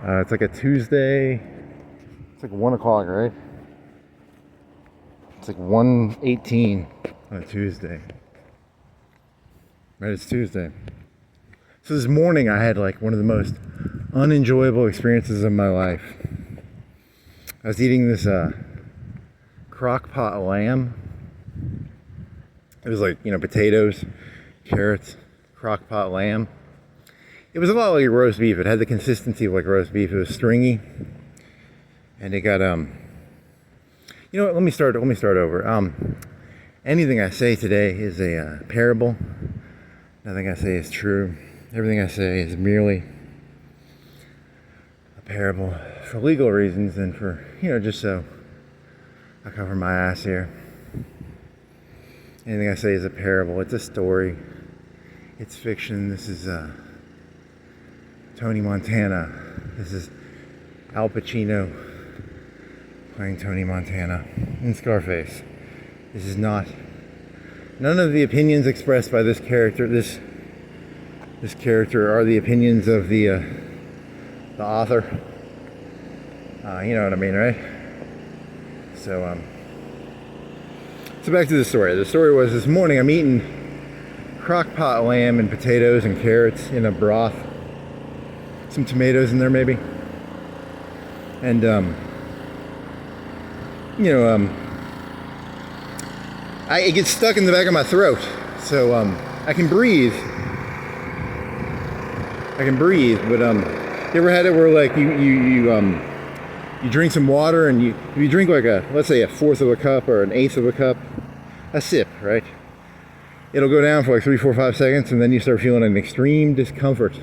It's like a Tuesday. It's like 1 o'clock, right? It's like 1:18 on a Tuesday. Right, it's Tuesday. So this morning I had like one of the most unenjoyable experiences of my life. I was eating this crock-pot lamb. It was like, potatoes, carrots, crock-pot lamb. It was a lot like roast beef. It had the consistency of like roast beef. It was stringy. And it got, you know what, let me start over. Anything I say today is a parable. Nothing I say is true. Everything I say is merely a parable for legal reasons and for, just so I cover my ass here. Anything I say is a parable. It's a story. It's fiction. This is Tony Montana. This is Al Pacino playing Tony Montana in Scarface. This is not. None of the opinions expressed by this character. This character are the opinions of the author. You know what I mean, right? So back to the story. The story was this morning I'm eating crock-pot lamb and potatoes and carrots in a broth. Some tomatoes in there maybe. And it gets stuck in the back of my throat. So I can breathe. But you ever had it where like you drink some water and if you drink like let's say a fourth of a cup or an eighth of a cup, a sip, right? It'll go down for like 3, 4, 5 seconds and then you start feeling an extreme discomfort.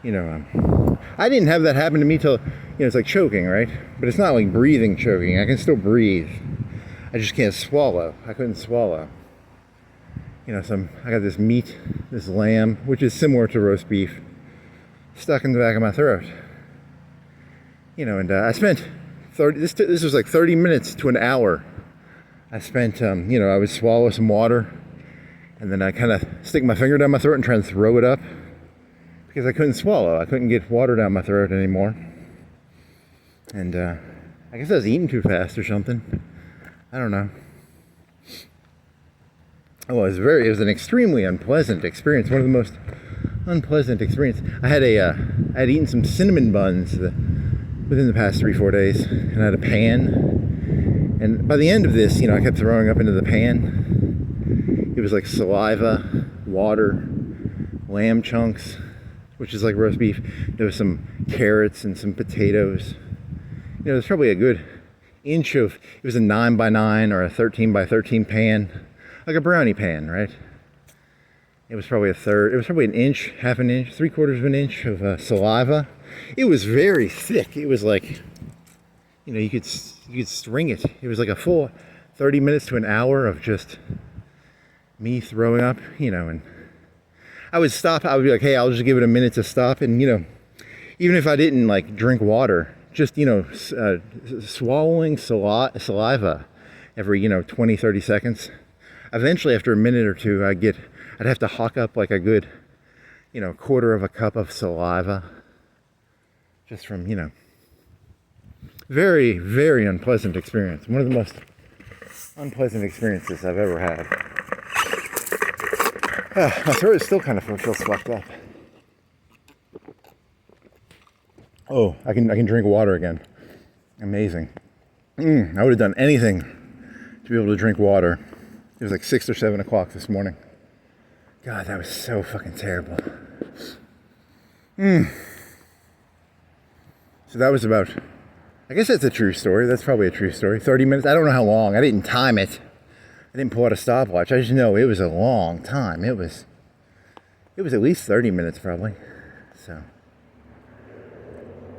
I didn't have that happen to me till, it's like choking, right? But it's not like breathing choking. I can still breathe. I just can't swallow. I couldn't swallow. So I got this meat, this lamb, which is similar to roast beef, stuck in the back of my throat. And I spent this was like 30 minutes to an hour. I spent, I would swallow some water and then I kind of stick my finger down my throat and try and throw it up because I couldn't swallow. I couldn't get water down my throat anymore. And I guess I was eating too fast or something. I don't know. Oh, it was an extremely unpleasant experience. One of the most unpleasant experiences. I had eaten some cinnamon buns within the past 3-4 days, and I had a pan. And by the end of this, I kept throwing up into the pan. It was like saliva, water, lamb chunks, which is like roast beef. There was some carrots and some potatoes. There's probably a good inch of, it was a 9x9 or a 13x13 pan, like a brownie pan, right? It was probably an inch, half an inch, 3/4 of an inch of saliva. It was very thick. It was like, you could string it. It was like a full 30 minutes to an hour of just me throwing up, and I would stop. I would be like, hey, I'll just give it a minute to stop. And, even if I didn't like drink water, just, swallowing saliva every, 20, 30 seconds. Eventually, after a minute or two, I'd have to hawk up like a good, 1/4 of a cup of saliva. Just from, very, very unpleasant experience. One of the most unpleasant experiences I've ever had. My throat is still kind of feels fucked up. Oh, I can drink water again. Amazing. I would have done anything to be able to drink water. It was like 6 or 7 o'clock this morning. God, that was so fucking terrible. So that was about, I guess that's a true story. That's probably a true story. 30 minutes. I don't know how long. I didn't time it. I didn't pull out a stopwatch. I just know it was a long time. It was at least 30 minutes probably. So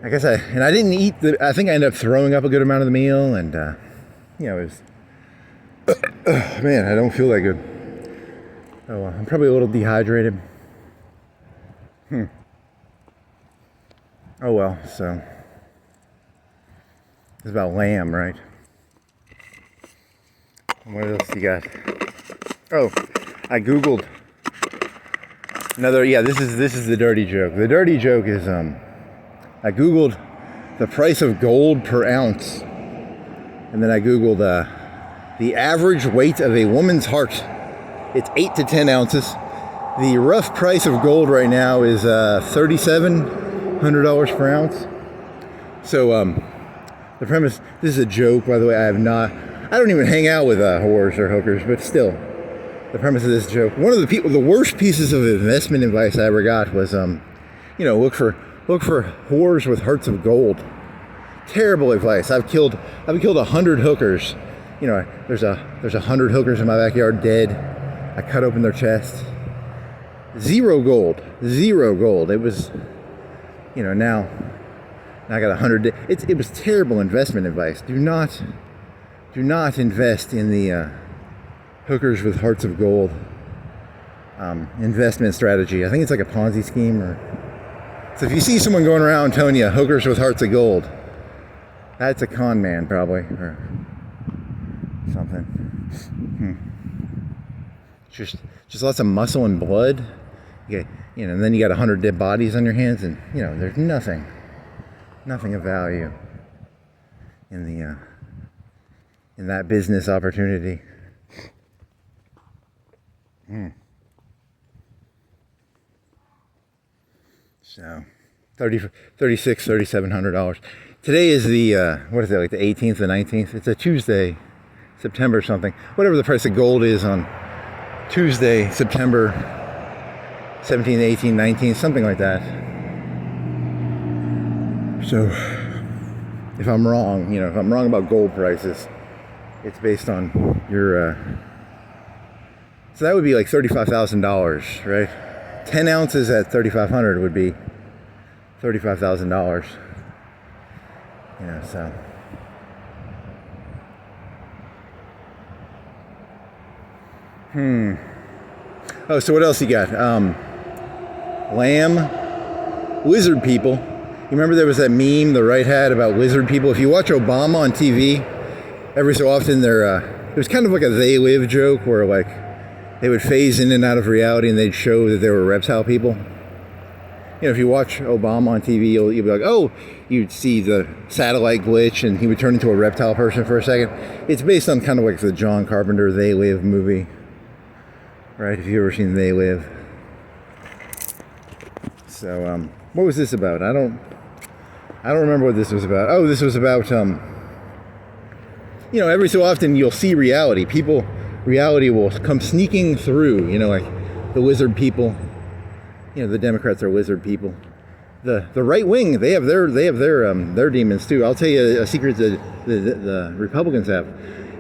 I guess I didn't eat I think I ended up throwing up a good amount of the meal, and it was man, I don't feel that good. Oh well, I'm probably a little dehydrated. Oh well, so it's about lamb, right? And what else you got? Oh, I googled another. Yeah, this is the dirty joke. The dirty joke is I Googled the price of gold per ounce. And then I Googled the average weight of a woman's heart. It's 8 to 10 ounces. The rough price of gold right now is $3,700 per ounce. So the premise, this is a joke, by the way. I don't even hang out with whores or hookers, but still, the premise of this joke. One of the worst pieces of investment advice I ever got was, look for whores with hearts of gold. Terrible advice. I've killed 100 hookers. There's 100 hookers in my backyard dead. I cut open their chest. Zero gold. It was, now I got 100. It was terrible investment advice. Do not invest in the hookers with hearts of gold investment strategy. I think it's like a Ponzi scheme. So if you see someone going around telling you hookers with hearts of gold, that's a con man, probably, or something. Just lots of muscle and blood. And then you got 100 dead bodies on your hands, and there's nothing of value in that business opportunity. So, $3,700. Today is the like the 18th, the 19th. It's a Tuesday, September something. Whatever the price of gold is on Tuesday, September 17th, 18th, 19th, something like that. So, if I'm wrong, if I'm wrong about gold prices, it's based on your. So that would be like $35,000, right? 10 ounces at $3,500 would be $35,000. So. Oh, so what else you got? Lamb, lizard people. You remember there was that meme the right had about lizard people? If you watch Obama on TV, every so often it was kind of like a they live joke where like they would phase in and out of reality and they'd show that they were reptile people. If you watch Obama on TV, you'll be like, oh, you'd see the satellite glitch and he would turn into a reptile person for a second. It's based on kind of like the John Carpenter They Live movie, right? If you've ever seen They Live. So, what was this about? I don't remember what this was about. Oh, this was about, every so often you'll see reality. Reality will come sneaking through, like the lizard people. The Democrats are lizard people. The right wing, they have their demons too. I'll tell you a secret that the Republicans have.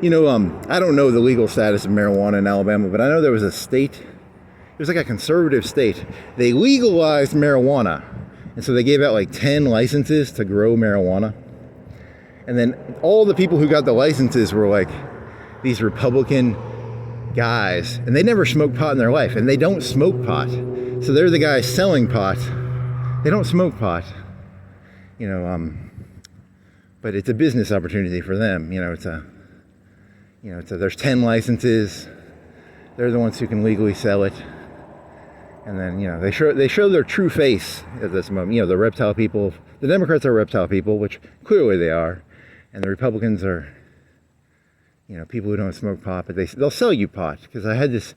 I don't know the legal status of marijuana in Alabama, but I know there was a state. It was like a conservative state. They legalized marijuana, and so they gave out like 10 licenses to grow marijuana. And then all the people who got the licenses were like these Republican guys, and they never smoked pot in their life, and they don't smoke pot. So they're the guys selling pot. They don't smoke pot, but it's a business opportunity for them. There's 10 licenses. They're the ones who can legally sell it. And then, they show their true face at this moment. The reptile people, the Democrats are reptile people, which clearly they are. And the Republicans are, people who don't smoke pot, but they'll sell you pot. Because I had this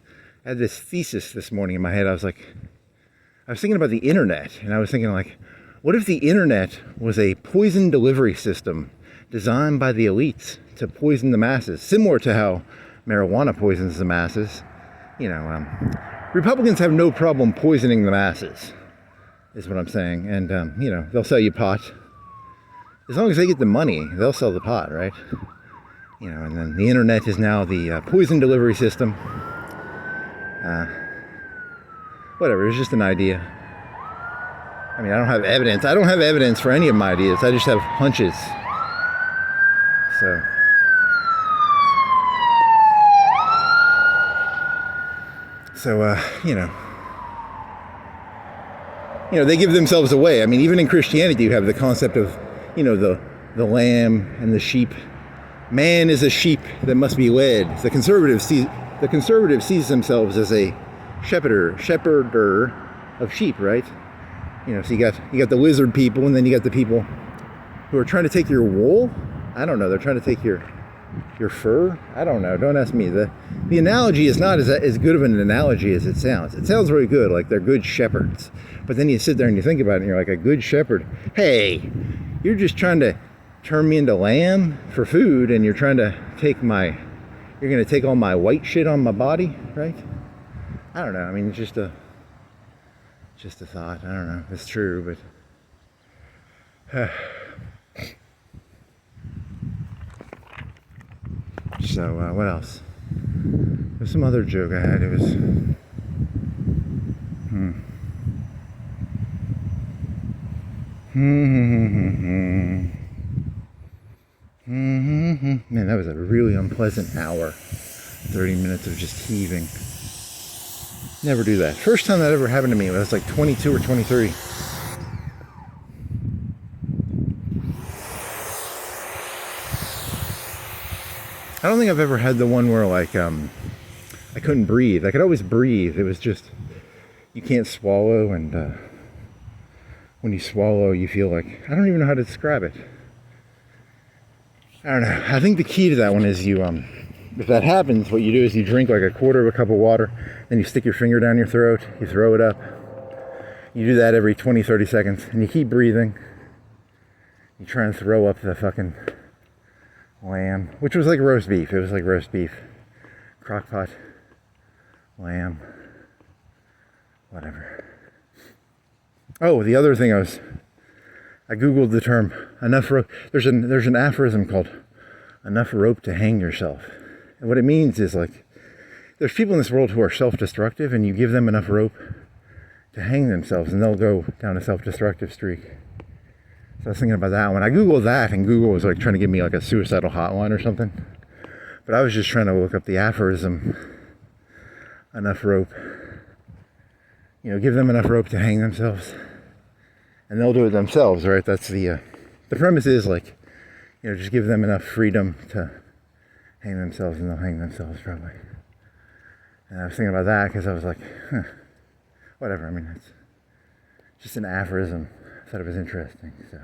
thesis this morning in my head. I was thinking about the internet, and I was thinking what if the internet was a poison delivery system designed by the elites to poison the masses, similar to how marijuana poisons the masses? Republicans have no problem poisoning the masses, is what I'm saying. And, they'll sell you pot. As long as they get the money, they'll sell the pot, right? And then the internet is now the poison delivery system. Whatever, it's just an idea. I don't have evidence. I don't have evidence for any of my ideas. I just have hunches. So, they give themselves away. Even in Christianity, you have the concept of, the lamb and the sheep. Man is a sheep that must be led. The conservative sees themselves as a shepherder of sheep, right? So you got the lizard people, and then you got the people who are trying to take your wool. I don't know. They're trying to take your fur. I don't know. Don't ask me. The analogy is not as good of an analogy as it sounds. It sounds really good, like they're good shepherds. But then you sit there and you think about it, and you're like, a good shepherd. Hey, you're just trying to turn me into lamb for food, and you're trying to you're going to take all my white shit on my body, right? I don't know. I mean, it's just a thought. I don't know if it's true, but so what else? There's some other joke I had. It was man, that was a really unpleasant hour. 30 minutes of just heaving. Never do that. First time that ever happened to me, I was like 22 or 23. I don't think I've ever had the one where like I couldn't breathe. I could always breathe. It was just you can't swallow, and when you swallow you feel like, I don't even know how to describe it. I don't know. I think the key to that one is you if that happens, what you do is you drink like a quarter of a cup of water, then you stick your finger down your throat, you throw it up. You do that every 20-30 seconds, and you keep breathing. You try and throw up the fucking lamb, which was like roast beef. It was like roast beef, crock-pot, lamb, whatever. Oh, the other thing I googled the term enough rope. There's an aphorism called enough rope to hang yourself, and what it means is like there's people in this world who are self-destructive, and you give them enough rope to hang themselves, and they'll go down a self-destructive streak. So I was thinking about that one. I googled that, and Google was like trying to give me like a suicidal hotline or something. But I was just trying to look up the aphorism, enough rope. Give them enough rope to hang themselves, and they'll do it themselves, right? That's the premise is like, just give them enough freedom to hang themselves, and they'll hang themselves probably. And I was thinking about that because I was like, whatever. I mean, it's just an aphorism. I thought it was interesting. So,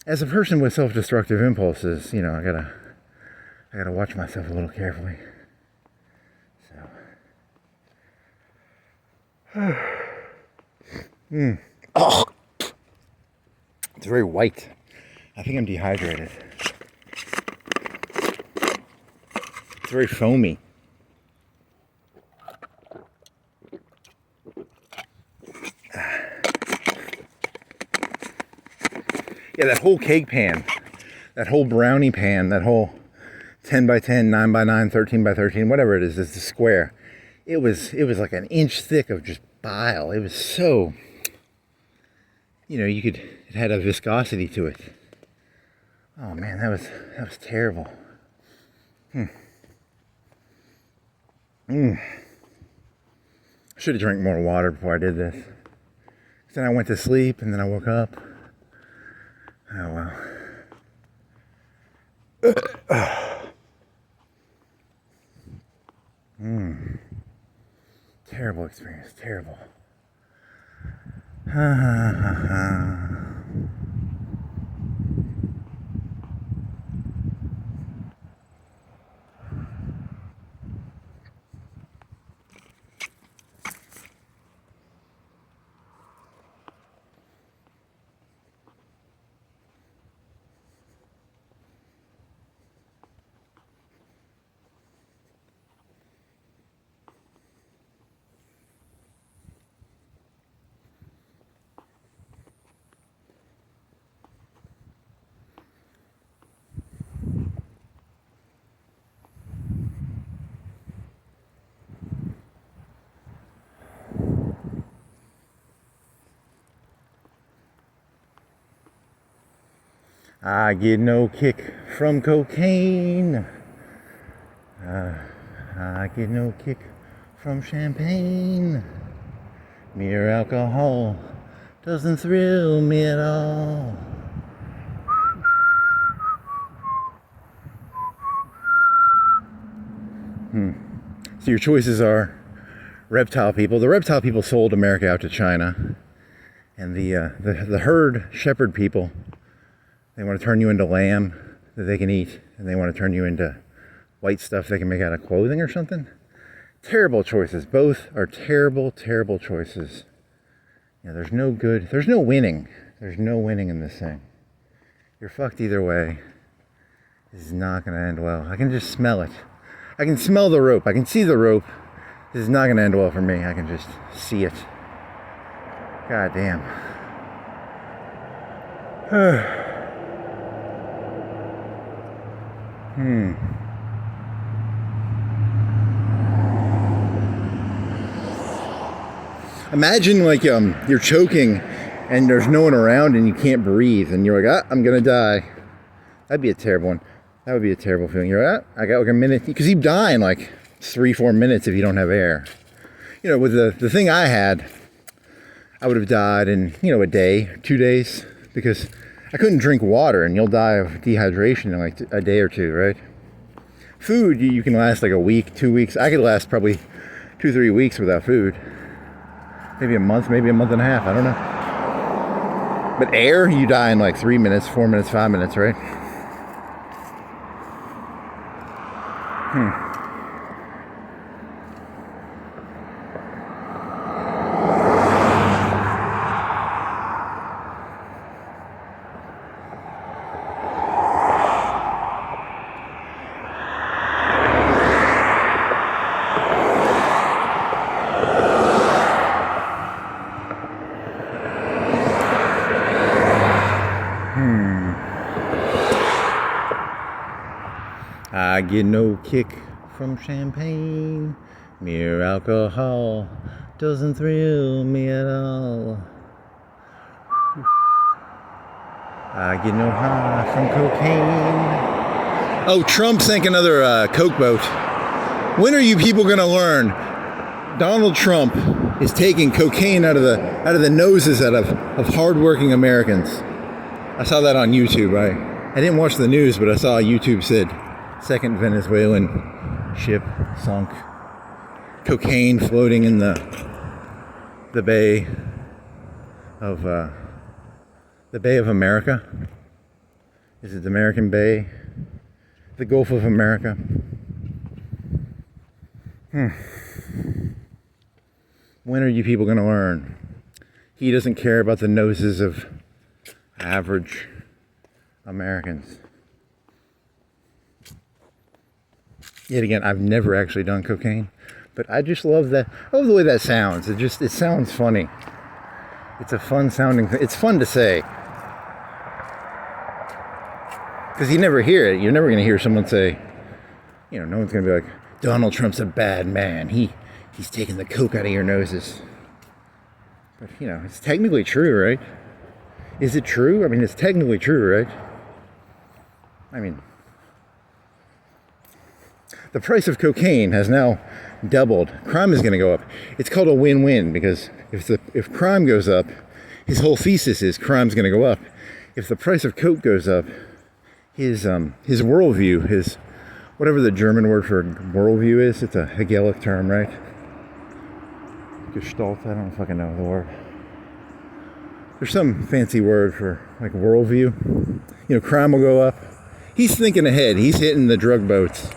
as a person with self-destructive impulses, I gotta watch myself a little carefully. So, oh, it's very white. I think I'm dehydrated. It's very foamy. Yeah, that whole cake pan, that whole brownie pan, that whole 10 by 10, 9 by 9, 13 by 13, whatever it is, it's a square. It was like an inch thick of just bile. It was so, it had a viscosity to it. Oh man, that was terrible. I should have drank more water before I did this. Then I went to sleep, and then I woke up. Oh well. Terrible experience, terrible. I get no kick from cocaine. I get no kick from champagne. Mere alcohol doesn't thrill me at all. So your choices are reptile people. The reptile people sold America out to China. And the herd shepherd people, they want to turn you into lamb that they can eat, and they want to turn you into white stuff they can make out of clothing or something. Terrible choices. Both are terrible, terrible choices. You know, there's no winning. There's no winning in this thing. You're fucked either way. This is not going to end well. I can just smell it. I can smell the rope. I can see the rope. This is not going to end well for me. I can just see it. God damn. Imagine like you're choking and there's no one around and you can't breathe and you're like, I'm gonna die. That'd be a terrible one. That would be a terrible feeling. You're like, I got like a minute, because you die in like 3-4 minutes if you don't have air. You know, with the thing I had, I would have died in, a day, 2 days, because I couldn't drink water, and you'll die of dehydration in like a day or two, right? Food, you can last like a week, 2 weeks. I could last probably 2-3 weeks without food. Maybe a month and a half, I don't know. But air, you die in like 3 minutes, 4 minutes, 5 minutes, right? I get no kick from champagne. Mere alcohol doesn't thrill me at all. I get no high from cocaine. Oh, Trump sank another Coke boat. When are you people gonna learn? Donald Trump is taking cocaine out of the noses of hardworking Americans. I saw that on YouTube. I didn't watch the news, but I saw YouTube said second Venezuelan ship sunk. Cocaine floating in the Bay of America. Is it the American Bay? The Gulf of America. When are you people going to learn? He doesn't care about the noses of average Americans. Yet again, I've never actually done cocaine, but I just love that. I love the way that sounds. It sounds funny. It's a fun sounding thing. It's fun to say. Because you never hear it. You're never going to hear someone say, no one's going to be like, Donald Trump's a bad man. He's taking the coke out of your noses. But, it's technically true, right? Is it true? I mean, it's technically true, right? I mean, the price of cocaine has now doubled. Crime is going to go up. It's called a win-win, because if crime goes up, his whole thesis is crime's going to go up. If the price of coke goes up, his worldview, his whatever the German word for worldview is, it's a Hegelic term, right? Gestalt, I don't fucking know the word. There's some fancy word for like worldview. Crime will go up. He's thinking ahead. He's hitting the drug boats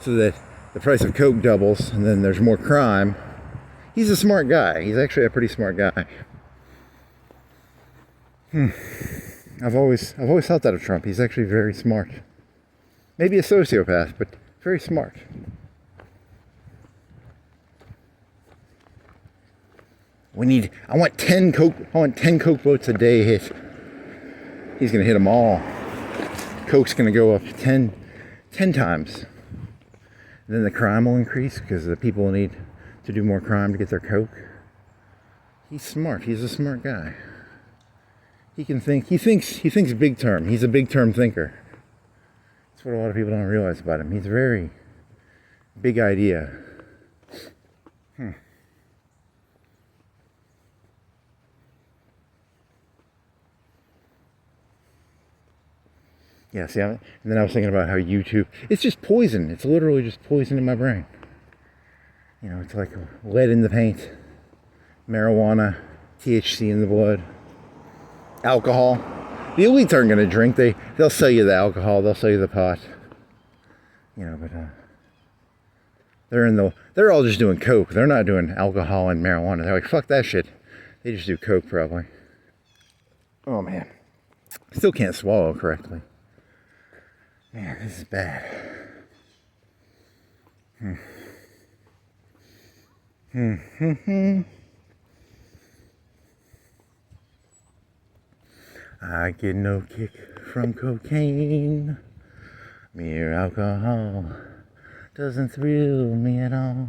so that the price of coke doubles and then there's more crime. He's a smart guy. He's actually a pretty smart guy. I've always thought that of Trump. He's actually very smart. Maybe a sociopath, but very smart. I want 10 coke boats a day hit. He's gonna hit them all. Coke's gonna go up 10 times. And then the crime will increase because the people will need to do more crime to get their coke. He's smart. He's a smart guy. He can think. He thinks big term. He's a big term thinker. That's what a lot of people don't realize about him. He's very big idea. Yeah, see, and then I was thinking about how YouTube, it's just poison. It's literally just poison in my brain. It's like lead in the paint, marijuana, THC in the blood. Alcohol. The elites aren't going to drink. They'll sell you the alcohol. They'll sell you the pot. You know, but they're all just doing coke. They're not doing alcohol and marijuana. They're like, fuck that shit. They just do coke probably. Oh man. Still can't swallow correctly. Man, this is bad. I get no kick from cocaine. Mere alcohol doesn't thrill me at all.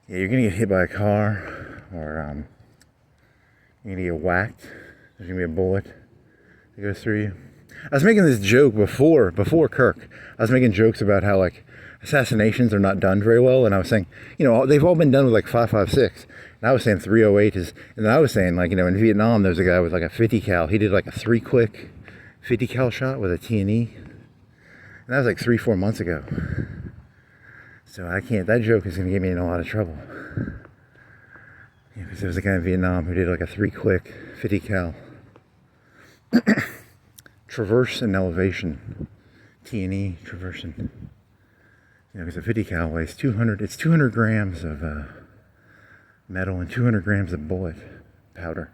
Yeah, you're gonna get hit by a car, or you're gonna get whacked. There's gonna be a bullet that goes through you. I was making this joke before Kirk. I was making jokes about how like assassinations are not done very well, and I was saying, you know, they've all been done with like 5.56, and I was saying 308 is, and then I was saying like, you know, in Vietnam there's a guy with like a 50 cal. He did like a 3-click 50 cal shot with a T&E, and that was like 3-4 months ago. So I can't. That joke is gonna get me in a lot of trouble. Yeah, because there was a guy in Vietnam who did like a 3-click 50 cal. Traverse and elevation, T&E traversing. You know, because a 50 cal weighs 200. It's 200 grams of metal and 200 grams of bullet powder.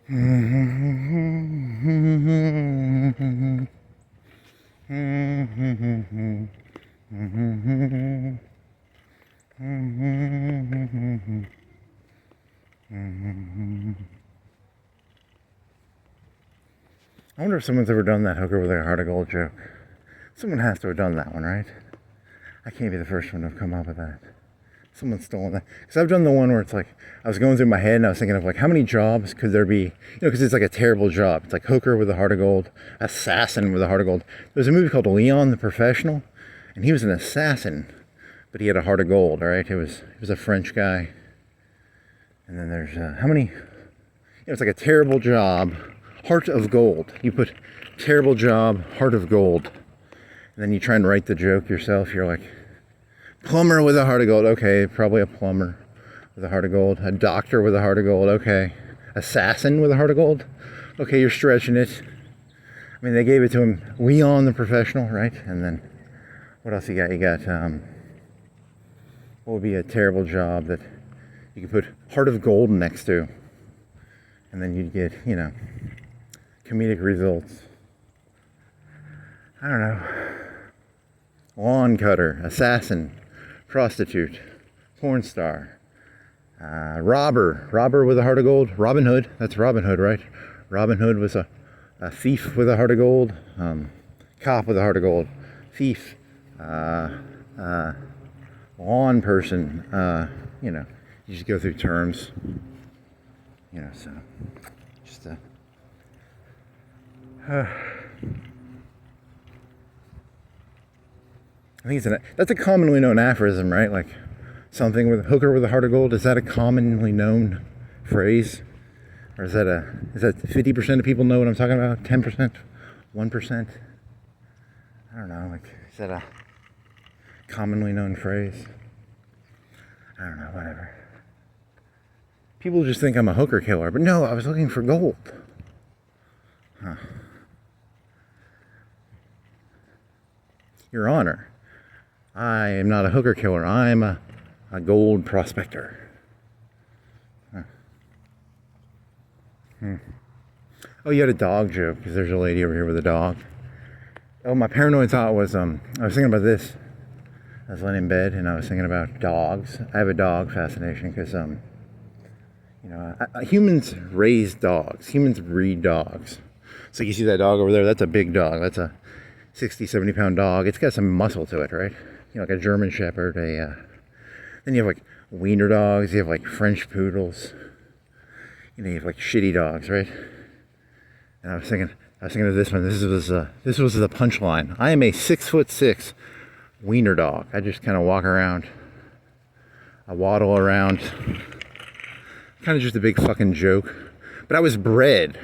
I wonder if someone's ever done that hooker with a heart of gold joke. Someone has to have done that one, right? I can't be the first one to have come up with that. Someone's stolen that. Because I've done the one where it's like, I was going through my head and I was thinking of like, how many jobs could there be? You know, because it's like a terrible job. It's like hooker with a heart of gold, assassin with a heart of gold. There's a movie called Leon the Professional, and he was an assassin, but he had a heart of gold, all right? He was a French guy. And then there's, how many, you know, it's like a terrible job, heart of gold. You put terrible job, heart of gold. And then you try and write the joke yourself. You're like, plumber with a heart of gold. Okay, probably a plumber with a heart of gold. A doctor with a heart of gold. Okay. Assassin with a heart of gold. Okay, you're stretching it. I mean, they gave it to him. Leon the Professional, right? And then, what else you got? You got, what would be a terrible job that you could put heart of gold next to? And then you'd get, you know, comedic results. I don't know. Lawn cutter, assassin, prostitute, porn star, robber with a heart of gold. Robin Hood, that's Robin Hood, right? Robin Hood was a thief with a heart of gold. Cop with a heart of gold. Thief, lawn person, you know, you just go through terms, you know, so just I think that's a commonly known aphorism, right? Like something with a hooker with a heart of gold. Is that a commonly known phrase? Or is that 50% of people know what I'm talking about? 10%? 1%? I don't know. Like, is that a commonly known phrase? I don't know, whatever. People just think I'm a hooker killer, but no, I was looking for gold. Huh. Your Honor, I am not a hooker killer. I'm a gold prospector. Huh. Oh, you had a dog joke, because there's a lady over here with a dog. Oh, my paranoid thought was, I was thinking about this. I was laying in bed, and I was thinking about dogs. I have a dog fascination, because, you know, humans raise dogs. Humans breed dogs. So you see that dog over there? That's a big dog. That's a 60, 70 pound dog. It's got some muscle to it, right? You know, like a German Shepherd, then you have like wiener dogs, you have like French poodles, you know, you have like shitty dogs, right? And I was thinking of this one. This was the punchline. I am a 6'6" wiener dog. I just kind of walk around, I waddle around, kind of just a big fucking joke. But I was bred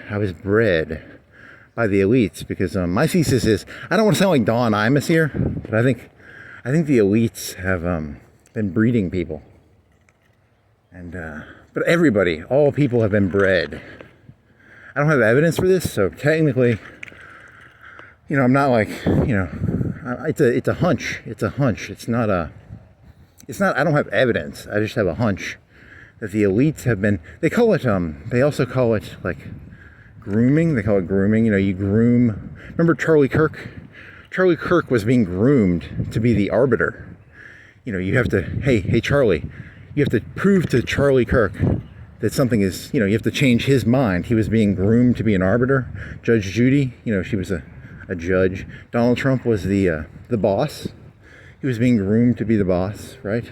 by the elites, because my thesis is, I don't want to sound like Don Imus here, but I think the elites have been breeding people, and but everybody, all people have been bred. I don't have evidence for this, so technically, you know, I'm not like, you know, it's a hunch. It's a hunch. It's not. I don't have evidence. I just have a hunch that the elites have been. They call it. They also call it like grooming. They call it grooming. You know, you groom. Remember Charlie Kirk? Charlie Kirk was being groomed to be the arbiter. You know, you have to, hey Charlie, you have to prove to Charlie Kirk that something is, you know, you have to change his mind. He was being groomed to be an arbiter. Judge Judy, you know, she was a judge. Donald Trump was the boss. He was being groomed to be the boss, right?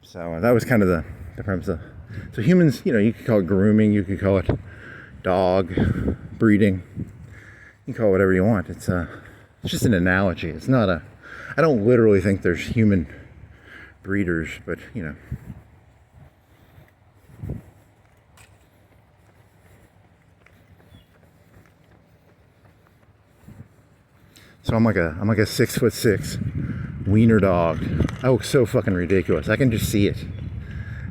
So that was kind of the premise. So humans, you know, you could call it grooming, you could call it dog breeding, you can call it whatever you want. It's just an analogy. It's not a, I don't literally think there's human breeders, but you know. So I'm like a 6'6" wiener dog. I look so fucking ridiculous. I can just see it.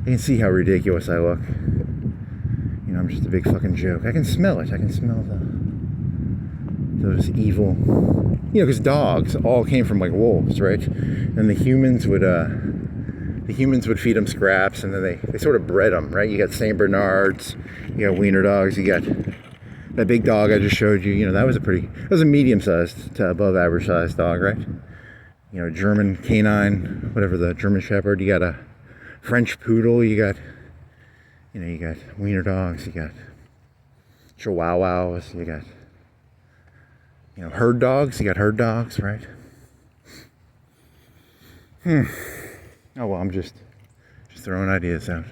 I can see how ridiculous I look. You know, I'm just a big fucking joke. I can smell it. I can smell those evil, you know, because dogs all came from like wolves, right? And the humans would feed them scraps, and then they sort of bred them, right? You got Saint Bernards, you got wiener dogs, you got that big dog I just showed you. You know, that was a medium-sized to above average-sized dog, right? You know, German canine, whatever, the German Shepherd. You got a French poodle. You got wiener dogs. You got chihuahuas. You got, you know, herd dogs. You got herd dogs, right? Oh well, I'm just throwing ideas out.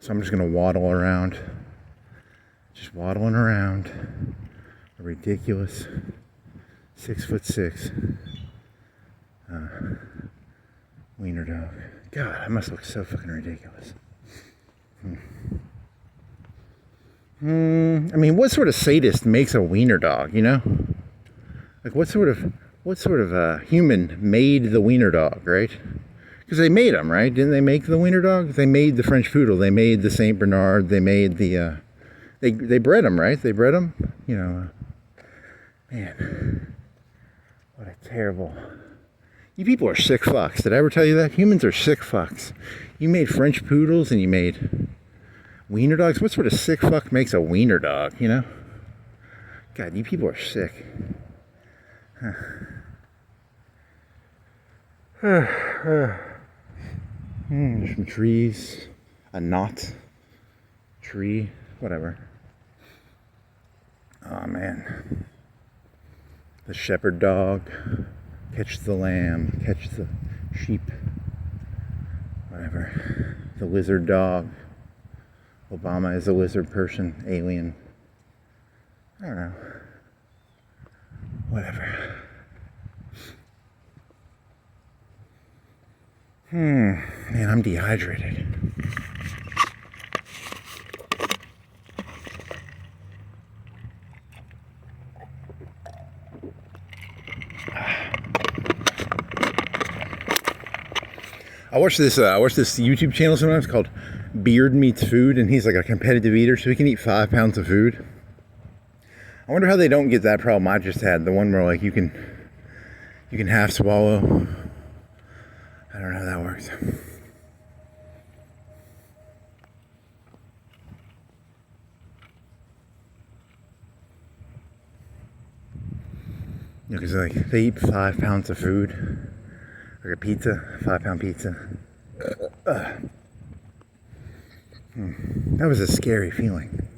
So I'm just gonna waddle around, just waddling around a ridiculous 6'6" wiener dog. God, I must look so fucking ridiculous. I mean, what sort of sadist makes a wiener dog, you know? Like, what sort of human made the wiener dog, right? Because they made them, right? Didn't they make the wiener dog? They made the French poodle. They made the Saint Bernard. They made the, they bred them, right? They bred them, you know. Man, what a terrible. You people are sick fucks. Did I ever tell you that? Humans are sick fucks. You made French poodles and you made wiener dogs. What sort of sick fuck makes a wiener dog, you know? God, you people are sick. Huh. There's some trees, a knot, tree, whatever. Oh man. The shepherd dog, catch the lamb, catch the sheep, whatever. The lizard dog. Obama is a lizard person, alien. I don't know. Whatever. Man, I'm dehydrated. I watch this YouTube channel sometimes called beard meets food, and he's like a competitive eater, so he can eat 5 pounds of food. I wonder how they don't get that problem I just had, the one where like you can half swallow. I don't know how that works. Because like they eat 5 pounds of food, like a pizza, 5-pound pizza. That was a scary feeling.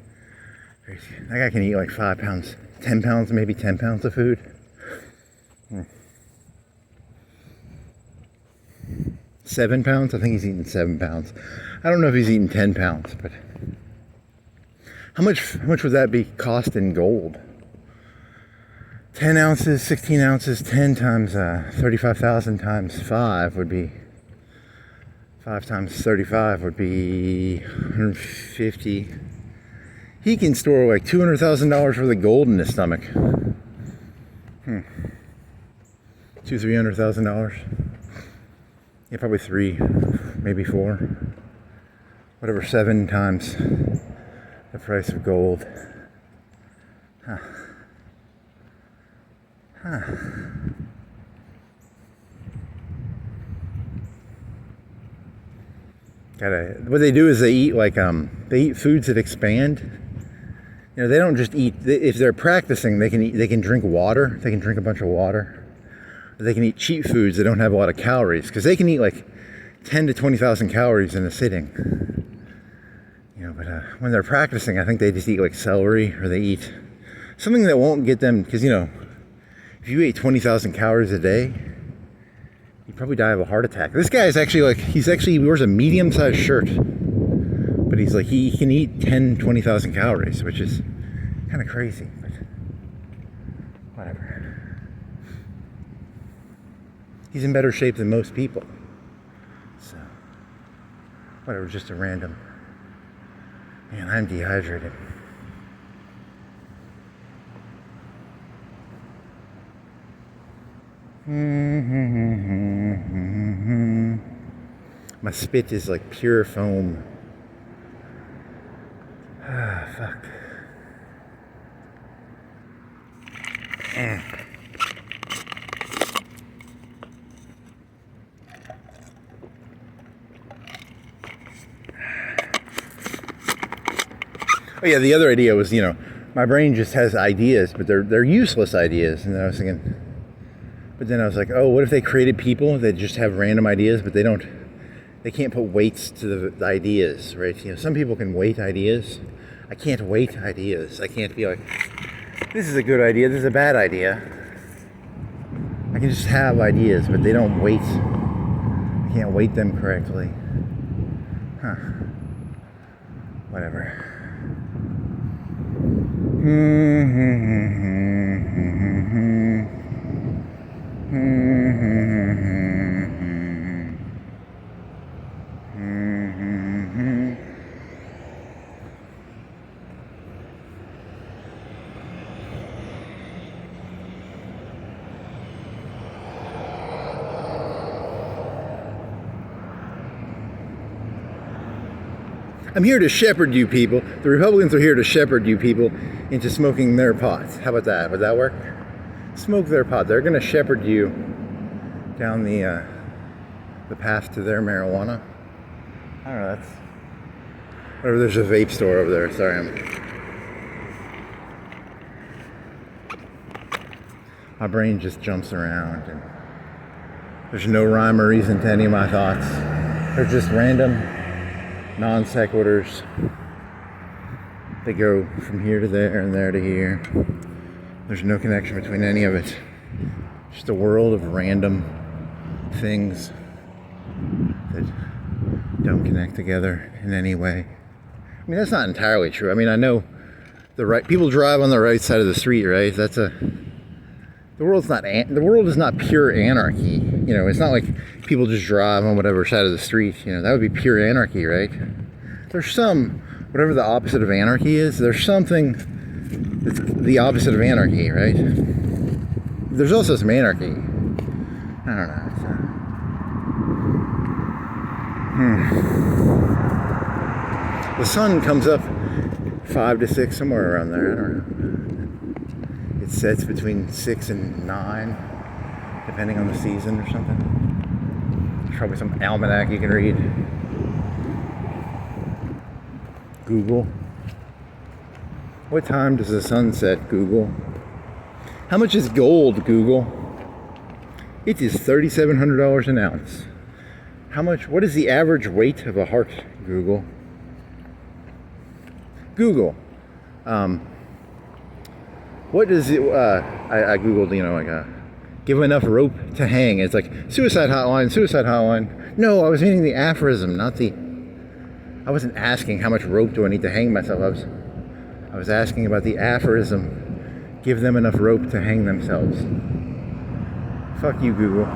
That guy can eat like 5 pounds, 10 pounds, maybe 10 pounds of food. 7 pounds? I think he's eating 7 pounds. I don't know if he's eating 10 pounds, but how much would that be cost in gold? 10 ounces, 16 ounces, 10 times 35,000 times 5 would be, 5 times 35 would be 150. He can store like $200,000 worth of gold in his stomach. $200,000-$300,000. Yeah, probably 3, maybe 4. Whatever, 7 times the price of gold. What they do is they eat like they eat foods that expand. You know, they don't just eat. If they're practicing, they can drink water. They can drink a bunch of water. They can eat cheap foods that don't have a lot of calories, because they can eat like 10 to 20,000 calories in a sitting. You know, but when they're practicing, I think they just eat like celery, or they eat something that won't get them, because you know, if you ate 20,000 calories a day, you'd probably die of a heart attack. This guy is actually like, he wears a medium-sized shirt, but he's like, he can eat 10, 20,000 calories, which is kind of crazy, but whatever. He's in better shape than most people. So, whatever, just a random. Man, I'm dehydrated. My spit is like pure foam. Ah, fuck. Oh yeah, the other idea was, you know, my brain just has ideas, but they're useless ideas. And then I was thinking, but then I was like, oh, what if they created people that just have random ideas, but they can't put weights to the ideas, right? You know, some people can weight ideas. I can't weight ideas. I can't be like, this is a good idea, this is a bad idea. I can just have ideas, but they don't weight. I can't weight them correctly. Whatever. I'm here to shepherd you people. The Republicans are here to shepherd you people into smoking their pot. How about that? Would that work? Smoke their pot. They're going to shepherd you down the path to their marijuana. I don't know. That's whatever. There's a vape store over there. Sorry, my brain just jumps around, and there's no rhyme or reason to any of my thoughts. They're just random non sequiturs. They go from here to there and there to here. There's no connection between any of it. Just a world of random things that don't connect together in any way. I mean, that's not entirely true. I mean, I know people drive on the right side of the street, right? The world is not pure anarchy. You know, it's not like people just drive on whatever side of the street. You know, that would be pure anarchy, right? There's whatever the opposite of anarchy is, there's something that's the opposite of anarchy, right? There's also some anarchy. I don't know. The sun comes up 5 to 6, somewhere around there. I don't know. It sets between 6 and 9, depending on the season or something. There's probably some almanac you can read. Google. What time does the sun set, Google? How much is gold, Google? It is $3,700 an ounce. What is the average weight of a heart, Google? Google. What does it, I Googled, give enough rope to hang. It's like, suicide hotline. No, I was meaning the aphorism, I wasn't asking how much rope do I need to hang myself. I was asking about the aphorism. Give them enough rope to hang themselves. Fuck you, Google.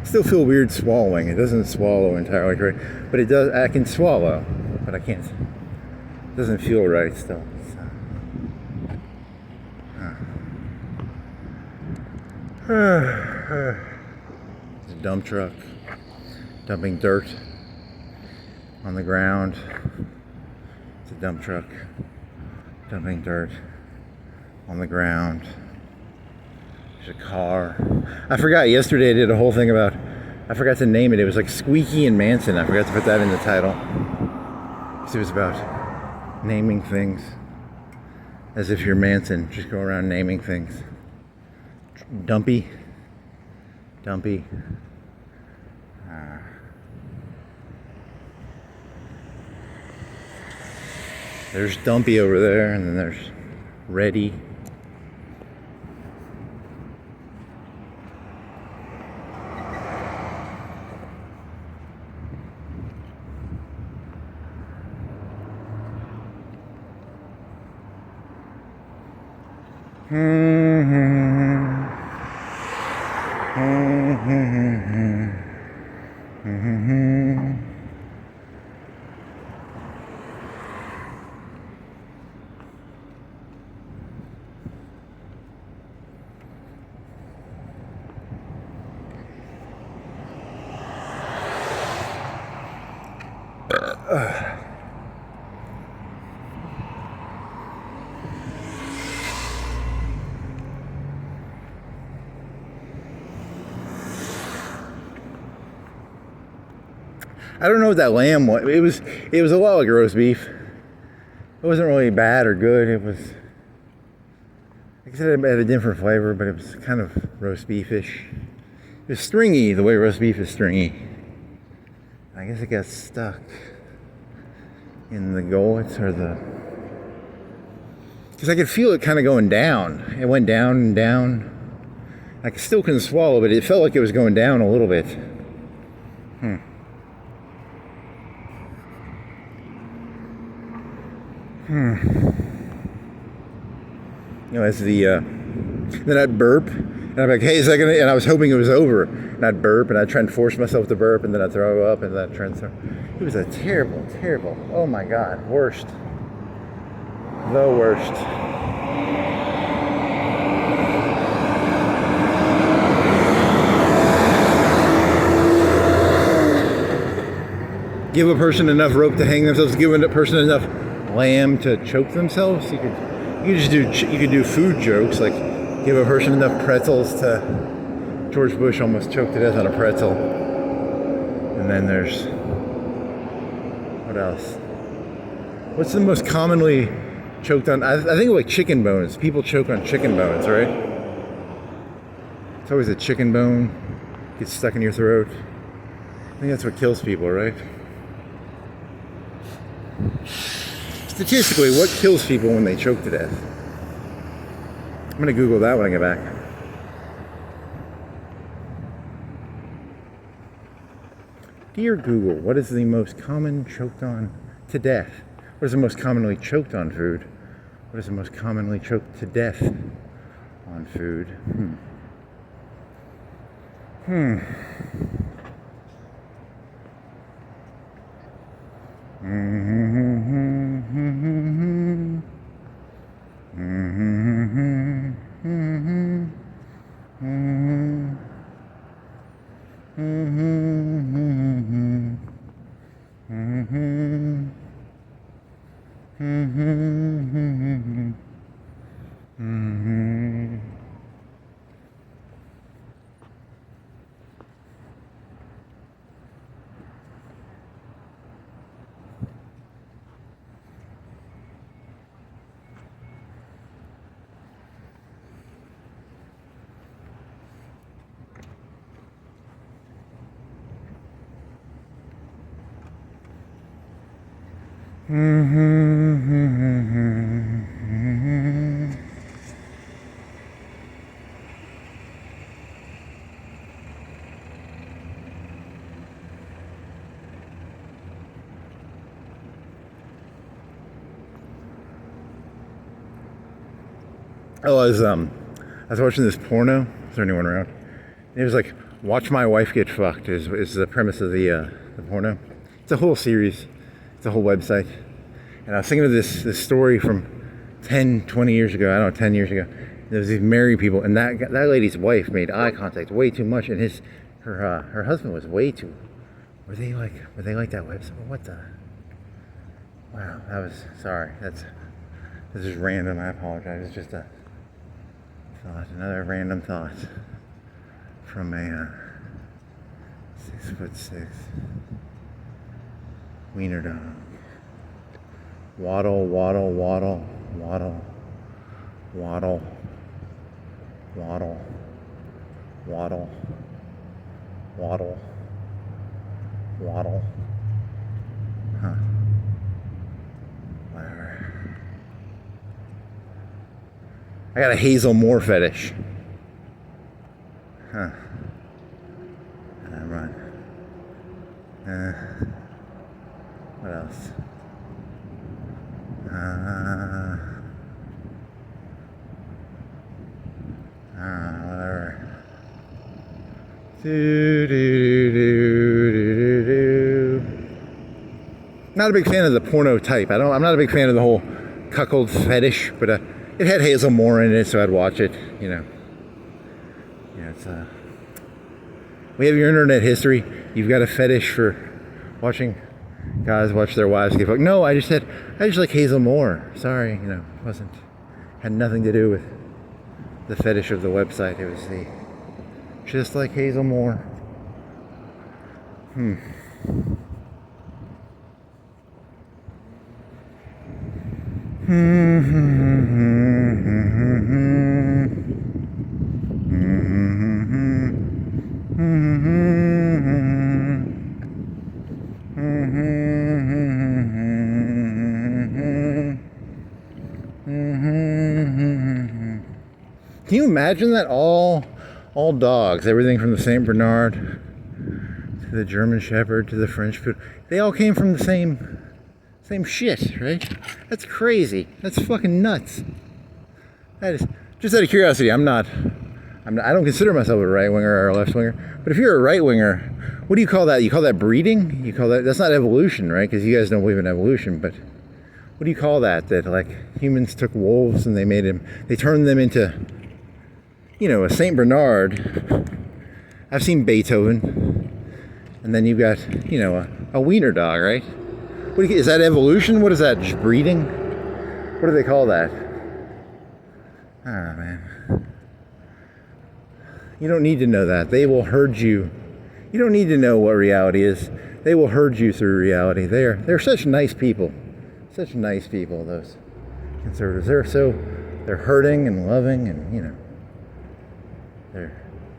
Still feel weird swallowing. It doesn't swallow entirely correct, but it does. I can swallow, but I can't. It doesn't feel right still. It's a dump truck dumping dirt on the ground. It's a dump truck dumping dirt on the ground. There's a car. I forgot yesterday I did a whole thing about, I forgot to name it. It was like Squeaky and Manson. I forgot to put that in the title. So it was about naming things as if you're Manson. Just go around naming things. Dumpy. There's Dumpy over there, and then there's Ready. I don't know what that lamb was. It was a lot like roast beef. It wasn't really bad or good. It was, like I said, it had a different flavor, but it was kind of roast beefish. It was stringy, the way roast beef is stringy. I guess it got stuck in the gullet or because I could feel it kind of going down. It went down and down. I still couldn't swallow, but it felt like it was going down a little bit. As then I'd burp, and I'd be like, hey, is that gonna, and I was hoping it was over, and I'd burp, and I'd try and force myself to burp, and then I'd throw up, and then I'd try and throw. It was a terrible, oh my God, worst. The worst. Give a person enough rope to hang themselves, give a person enough lamb to choke themselves. You could do food jokes, like give a person enough pretzels to, George Bush almost choked to death on a pretzel. And then there's, what else? What's the most commonly choked on? I think like chicken bones. People choke on chicken bones, right? It's always a chicken bone gets stuck in your throat. I think that's what kills people, right? Statistically, what kills people when they choke to death? I'm going to Google that when I get back. Dear Google, what is the most common choked on to death? What is the most commonly choked on food? What is the most commonly choked to death on food? Oh, I was watching this porno. Is there anyone around? It was like, "Watch my wife get fucked" is the premise of the porno. It's a whole series. It's a whole website. And I was thinking of this story from 10, 20 years ago. I don't know, 10 years ago. There was these married people, and that lady's wife made eye contact way too much, and her husband was way too. Were they like that website? What the? Wow, that was, sorry. This is random. I apologize. It's just a thought, another random thought from a 6'6" wiener dog. Waddle, waddle, waddle, waddle, waddle, waddle, waddle, waddle, waddle. Huh. Whatever. I got a Hazel Moore fetish. Huh. Never mind. What else? Whatever. Not a big fan of the porno type. I'm not a big fan of the whole cuckold fetish, but it had Hazel Moore in it, so I'd watch it. You know. Yeah, it's we have your internet history. You've got a fetish for watching guys watch their wives get fucked. No, I just like Hazel Moore. Sorry, had nothing to do with the fetish of the website. It was just like Hazel Moore. Can you imagine that? All dogs, everything from the Saint Bernard to the German Shepherd to the French Poodle, they all came from the same shit, right? That's crazy. That's fucking nuts. That is, just out of curiosity, I don't consider myself a right winger or a left winger, but if you're a right winger, what do you call that? You call that breeding? That's not evolution, right? Because you guys don't believe in evolution, but what do you call that? That like humans took wolves and they turned them into, a Saint Bernard. I've seen Beethoven, and then you've got, a wiener dog, right? Is that evolution? What is that? Just breeding? What do they call that? I don't know, man. You don't need to know that. They will herd you. You don't need to know what reality is. They will herd you through reality. They're such nice people. Such nice people, those conservatives. They're herding and loving, and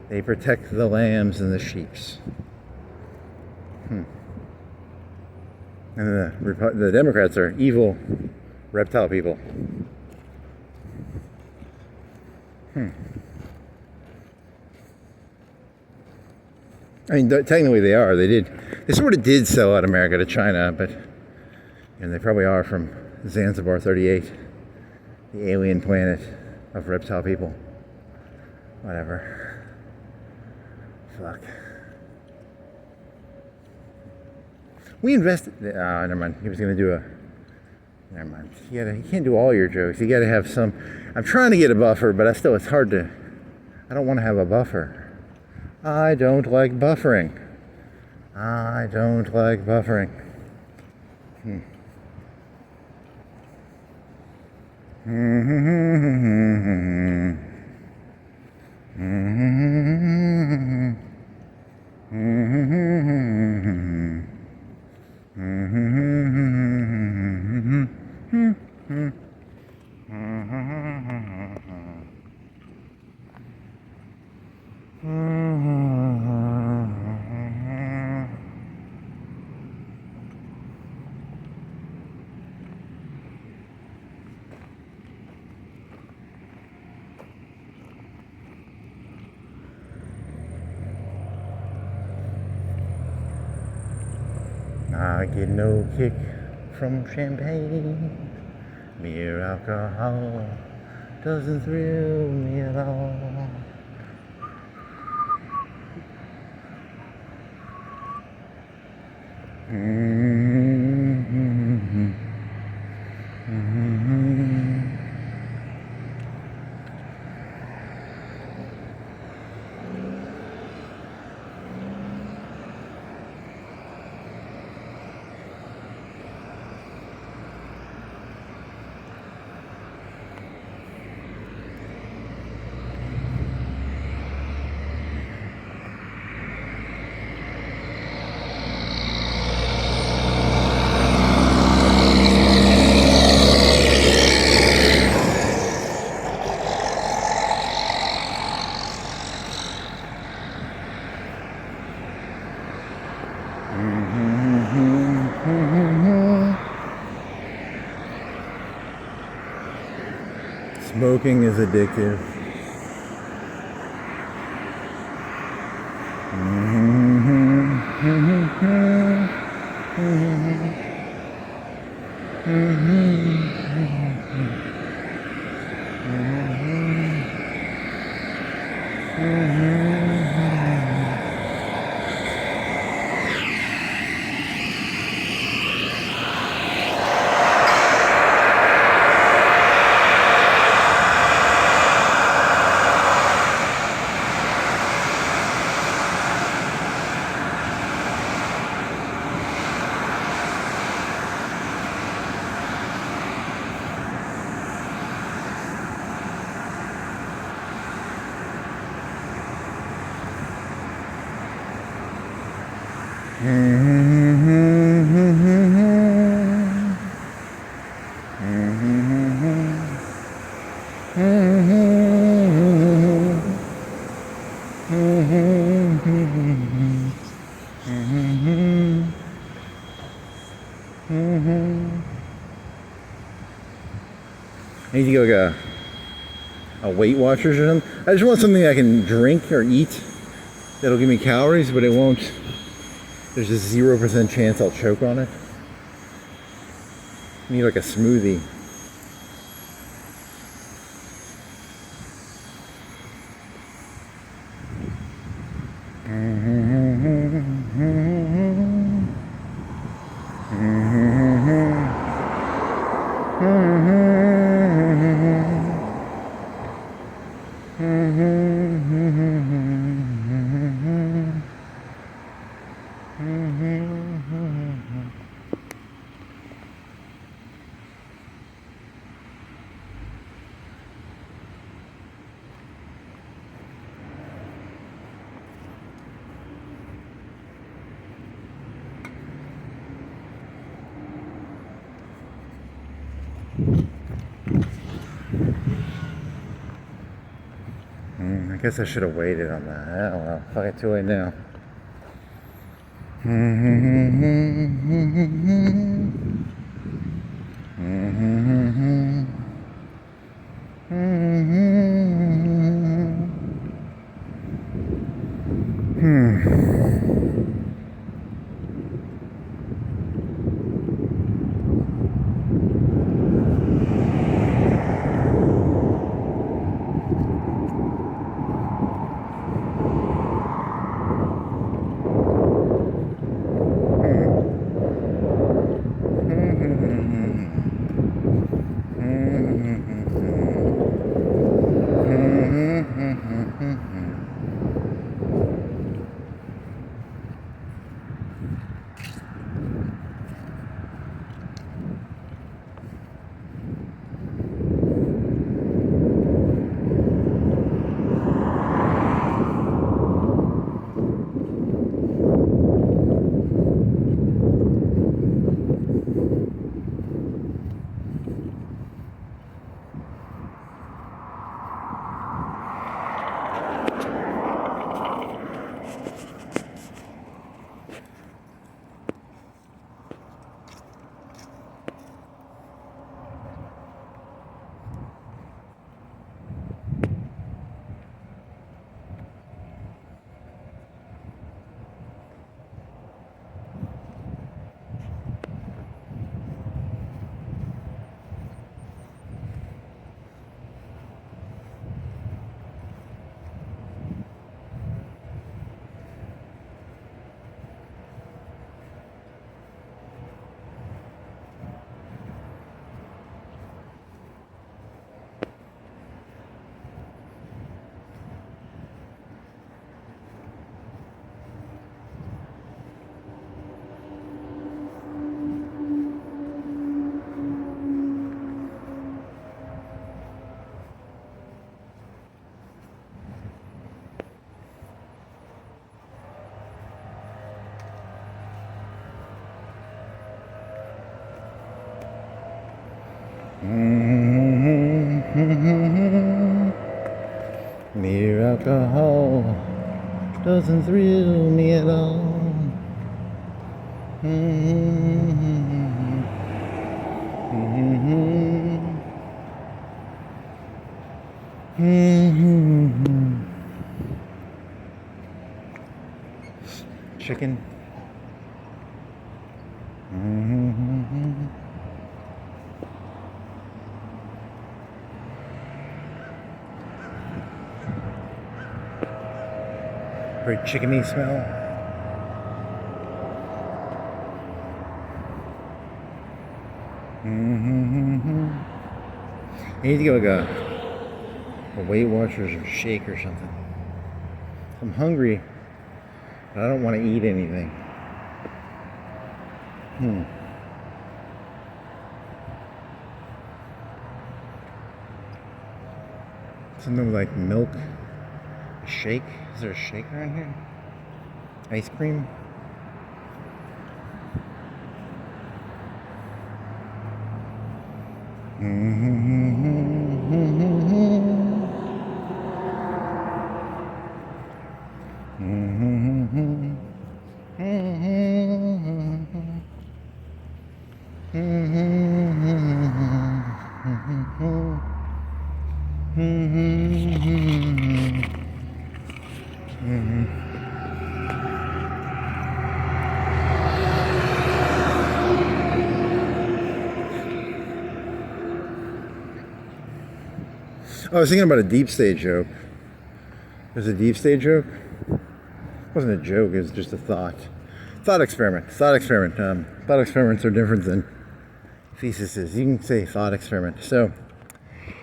they protect the lambs and the sheeps. And the Democrats are evil reptile people. I mean, technically they are. They sort of did sell out America to China, but And they probably are from Zanzibar 38, the alien planet of reptile people. Whatever. Fuck. We invested. Never mind. He was gonna do a. Never mind. You can't do all your jokes. You gotta have some. I'm trying to get a buffer, but it's hard to. I don't want to have a buffer. I don't like buffering. I don't like buffering. I get no kick from champagne. Mere alcohol doesn't thrill me at all. Smoking is addictive. I need to go like a Weight Watchers or something. I just want something I can drink or eat that'll give me calories, but it won't. There's a 0% chance I'll choke on it. I need like a smoothie. I guess I should have waited on that. Oh well, fuck it, too late now. Mere alcohol doesn't thrill me at all. Chicken. Very chickeny smell. I need to get like a Weight Watchers or shake or something. I'm hungry, but I don't want to eat anything. Something like milk. A shake? Is there a shake around here? Ice cream? I was thinking about a deep state joke. There's a deep state joke. It wasn't a joke, it was just a thought. Thought experiment. Thought experiments are different than theses. You can say thought experiment. So,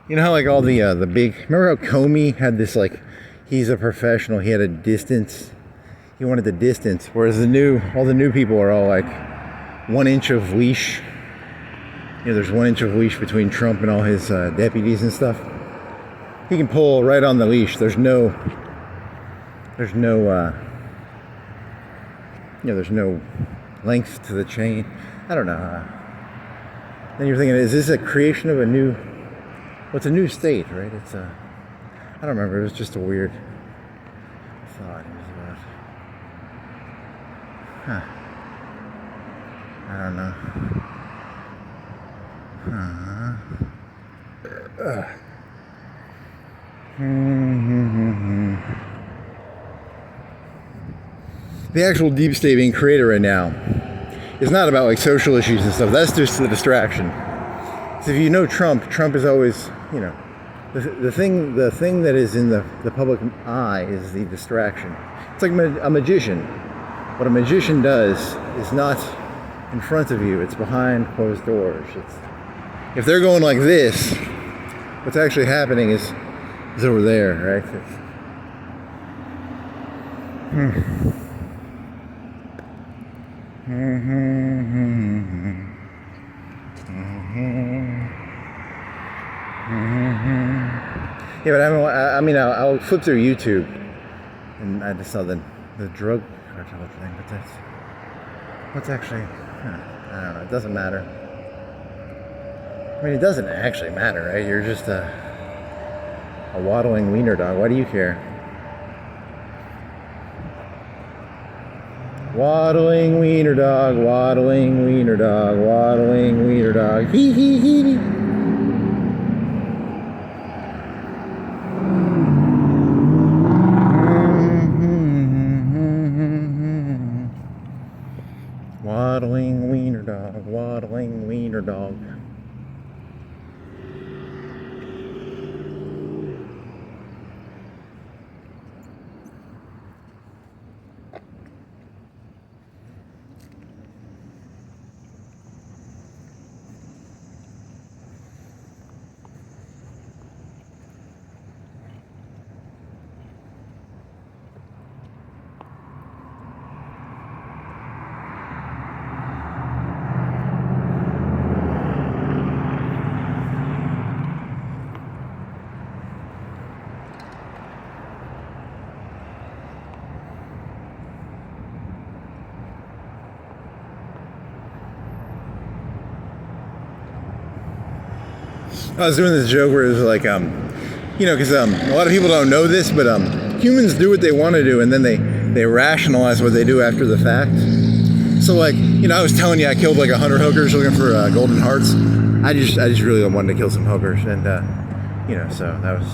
you know how like all the big, remember how Comey had this like, he's a professional, he had a distance, he wanted the distance, whereas all the new people are all like 1 inch of leash. You know, there's 1 inch of leash between Trump and all his deputies and stuff. He can pull right on the leash. There's no length to the chain. I don't know. Then you're thinking, is this a creation of a new, it's a new state, right? It's I don't remember. It was just a weird thought. It was about, I don't know. The actual deep state being created right now is not about like social issues and stuff. That's just the distraction. So if you know Trump is always, you know, the thing that is in the public eye is the distraction. It's like a magician. What a magician does is not in front of you, it's behind closed doors. If they're going like this, what's actually happening is over there, right? Yeah, but I'll flip through YouTube, and I just saw the drug cartel thing, but what's actually, I don't know, it doesn't matter. I mean, it doesn't actually matter, right? You're just a waddling wiener dog. Why do you care? Waddling wiener dog, waddling wiener dog, waddling wiener dog. Hee hee hee. Waddling wiener dog, waddling wiener dog. I was doing this joke where it was like, because a lot of people don't know this, but humans do what they want to do, and then they rationalize what they do after the fact. So like, I was telling you I killed like 100 hookers looking for golden hearts. I just really wanted to kill some hookers, and so that was,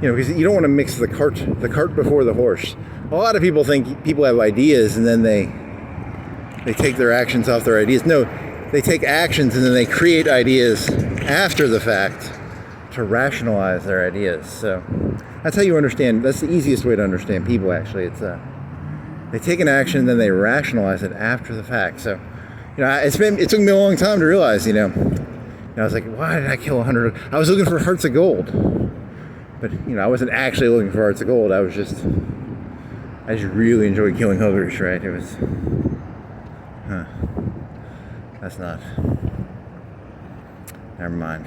because you don't want to mix the cart before the horse. A lot of people think people have ideas and then they take their actions off their ideas. No, they take actions and then they create ideas after the fact to rationalize their ideas. So that's how you understand. That's the easiest way to understand people. Actually, it's they take an action and then they rationalize it after the fact. So it took me a long time to realize. I was like, why did I kill 100? I was looking for hearts of gold, but I wasn't actually looking for hearts of gold. I just really enjoyed killing hookers. Right? It was. That's not. Never mind.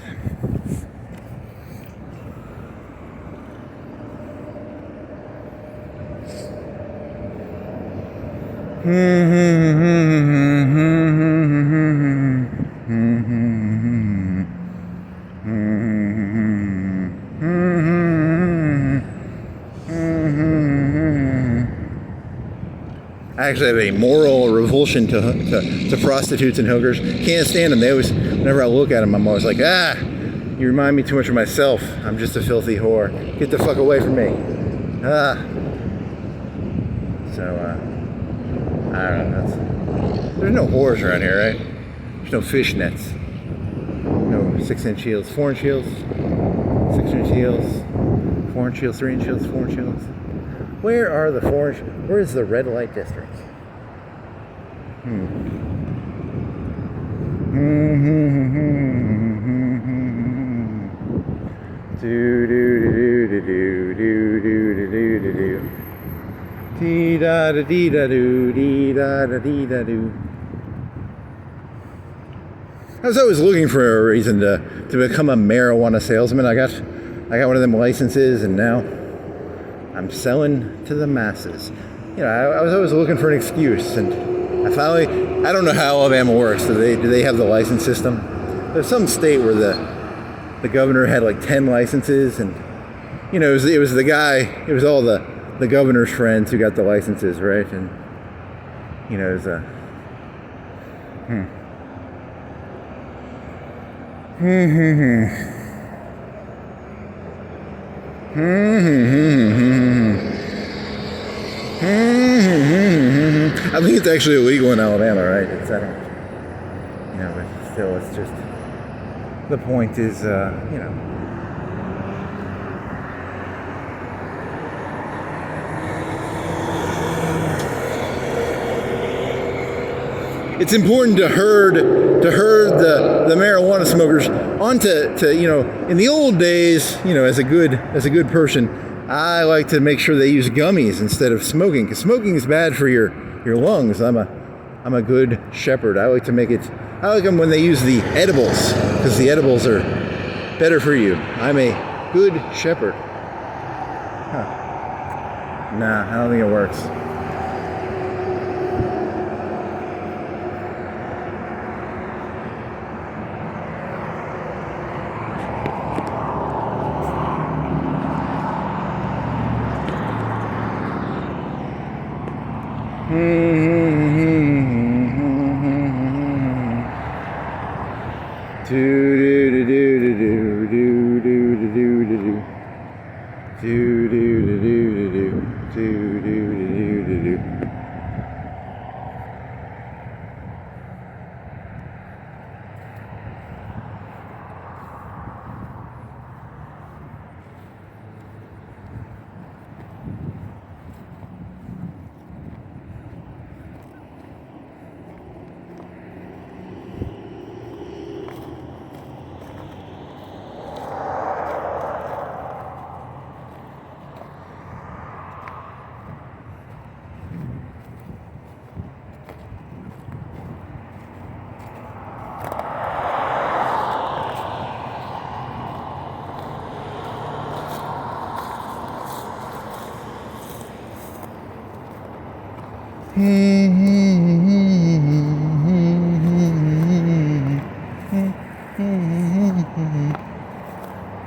I actually have a moral revulsion to prostitutes and hookers. Can't stand them. They always, whenever I look at them, I'm always like, you remind me too much of myself. I'm just a filthy whore. Get the fuck away from me. So, I don't know. There's no whores around here, right? There's no fish nets. No 6-inch shields, 4-inch shields, 6-inch shields, 4-inch shields, 3-inch shields, 4-inch shields. Where are the 4-inch? Where is the red light district? Do do do do do do do do do do. Dee da da dee da do, dee da da dee da do. I was always looking for a reason to become a marijuana salesman. I got one of them licenses, and now I'm selling to the masses. I was always looking for an excuse, and I don't know how Alabama works. Do they have the license system? There's some state where the governor had like 10 licenses, and it was the guy. It was all the governor's friends who got the licenses, right? And it was a. I think it's actually illegal in Alabama, right? But still, it's just, the point is, it's important to herd the marijuana smokers onto in the old days, as a good person, I like to make sure they use gummies instead of smoking, because smoking is bad for your lungs. I'm a good shepherd. I like them when they use the edibles, because the edibles are better for you. I'm a good shepherd. Nah, I don't think it works.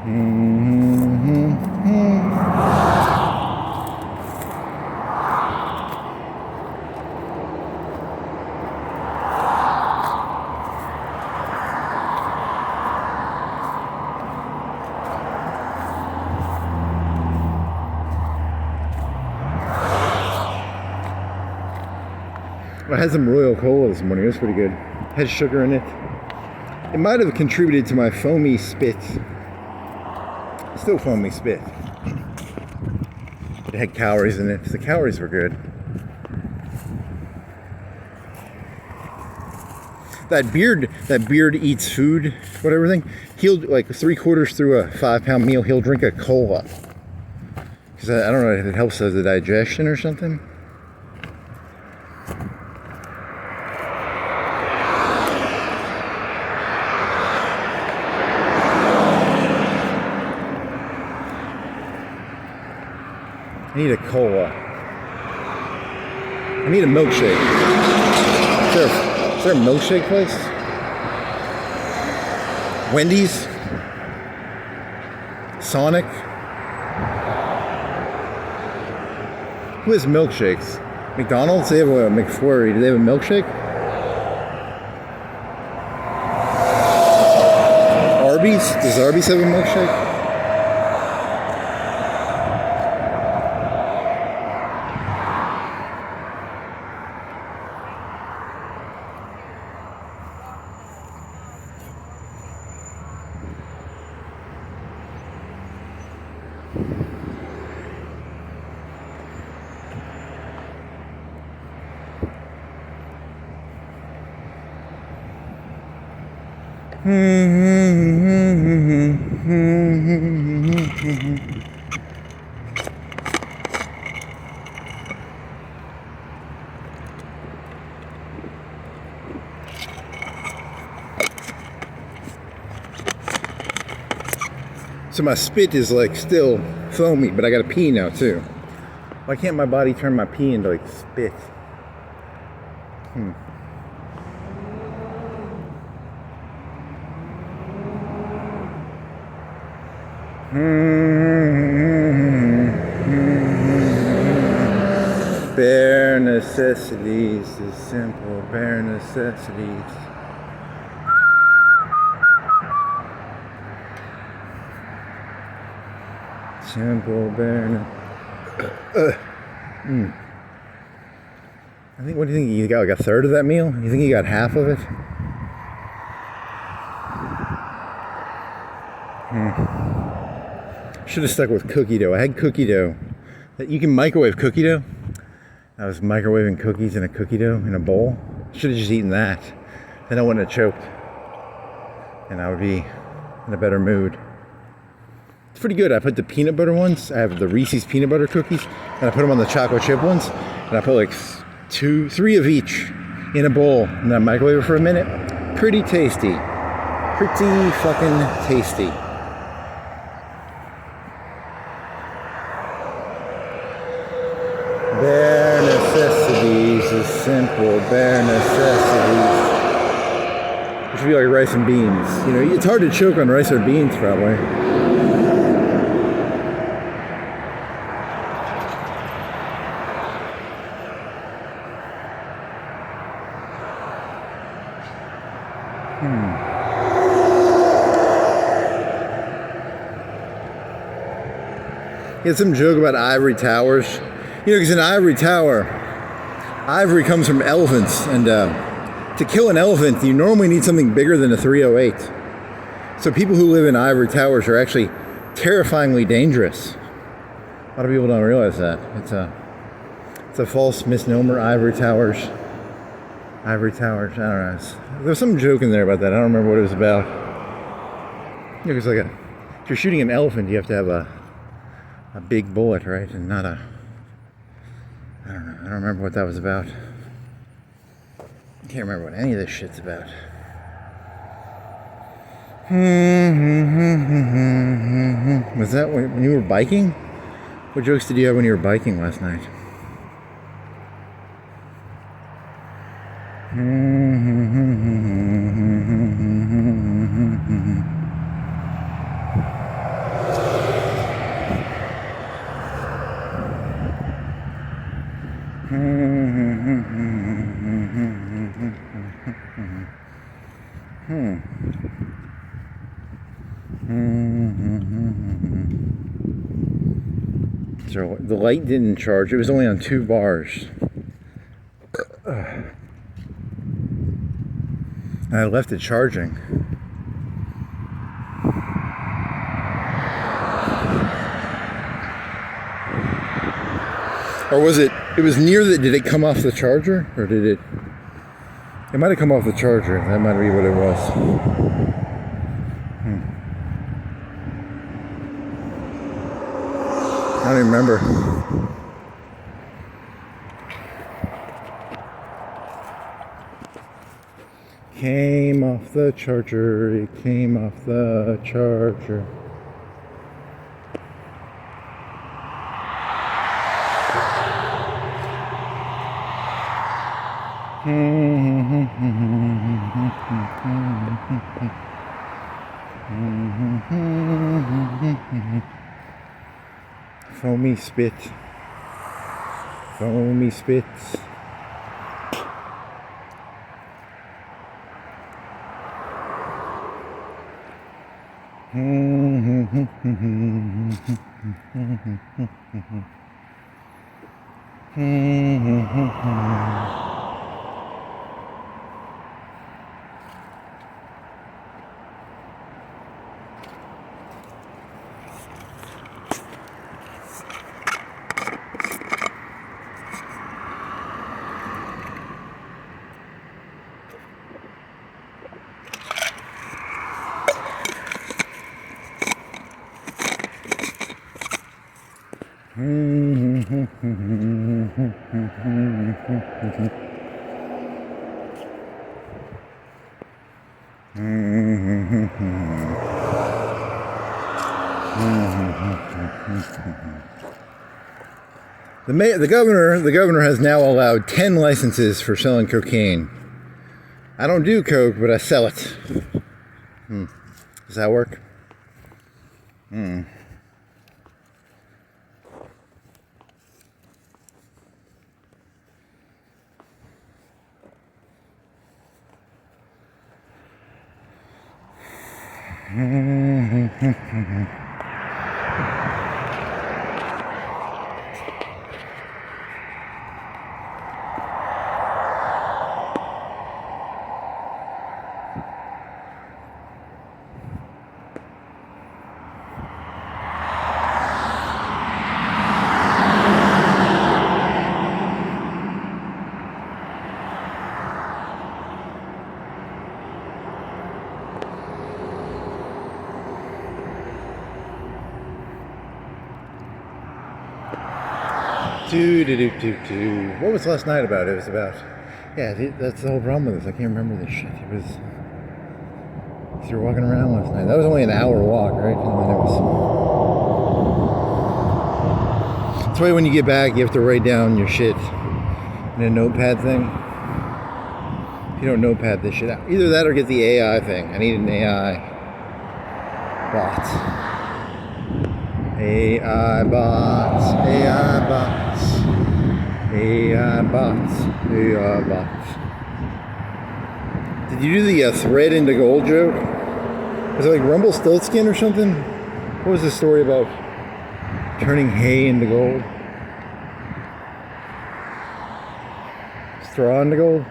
I had some Royal Cola this morning. It was pretty good. Had sugar in it. It might have contributed to my foamy spit. Still foamy spit. It had calories in it. The calories were good. That beard eats food, whatever thing. He'll, like 3/4 through a 5-pound meal, he'll drink a cola. Because I don't know if it helps with the digestion or something. I need a cola. I need a milkshake. Is there a milkshake place? Wendy's? Sonic? Who has milkshakes? McDonald's? They have a McFlurry. Do they have a milkshake? Arby's? Does Arby's have a milkshake? So my spit is like still foamy, but I gotta pee now too. Why can't my body turn my pee into like spit? Bare necessities, the simple bare necessities. Simple bare. I think. What do you think? You got like a third of that meal? You think you got half of it? Should have stuck with cookie dough. I had cookie dough. You can microwave cookie dough. I was microwaving cookies in a cookie dough in a bowl. Should have just eaten that. Then I wouldn't have choked. And I would be in a better mood. It's pretty good. I put the peanut butter ones. I have the Reese's peanut butter cookies. And I put them on the chocolate chip ones. And I put like 3 of each in a bowl. And I microwave it for a minute. Pretty tasty. Pretty fucking tasty. Bare necessities is simple, bare necessities. It should be like rice and beans. You know, it's hard to choke on rice or beans probably. He had some joke about ivory towers. You know, because in ivory tower, ivory comes from elephants, and to kill an elephant, you normally need something bigger than a 308. So people who live in ivory towers are actually terrifyingly dangerous. A lot of people don't realize that. It's a false misnomer. Ivory towers. I don't know. There's some joke in there about that. I don't remember what it was about. You know, it's like if you're shooting an elephant, you have to have a big bullet, right, and not a. I don't know. I don't remember what that was about. I can't remember what any of this shit's about. Was that when you were biking? What jokes did you have when you were biking last night? So the light didn't charge. It was only on 2 bars. I left it charging. Or was it was near the, did it come off the charger? Or did it might have come off the charger. That might be what it was. I don't even remember. Came off the charger, it came off the charger. Foamy spit. Foamy spits. The governor has now allowed 10 licenses for selling cocaine. I don't do coke, but I sell it. Does that work? What was last night about? It was about, yeah, that's the whole problem with this. I can't remember this shit. It was, you were walking around last night. That was only an hour walk, right? And then it was, that's why when you get back, you have to write down your shit in a notepad thing. If you don't notepad this shit out, either that or get the AI thing. I need an AI bot. AI bots, AI bots, AI bots, AI bots. Did you do the thread into gold joke? Was it like Rumpelstiltskin or something? What was the story about turning hay into gold? Straw into gold?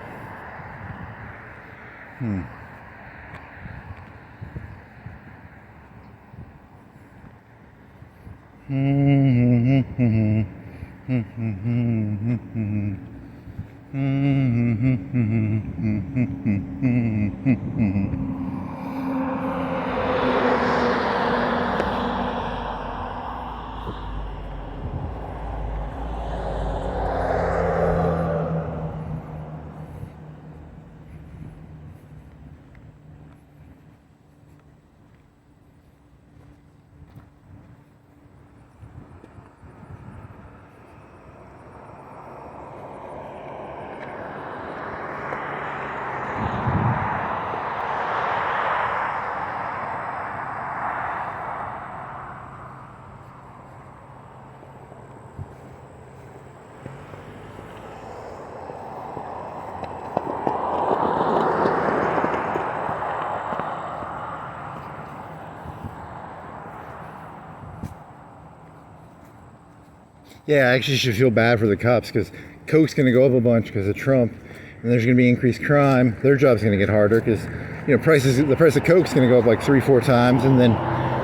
Yeah, I actually should feel bad for the cops because Coke's going to go up a bunch because of Trump, and there's going to be increased crime. Their job's going to get harder because, you know, the price of Coke's going to go up like 3-4 times, and then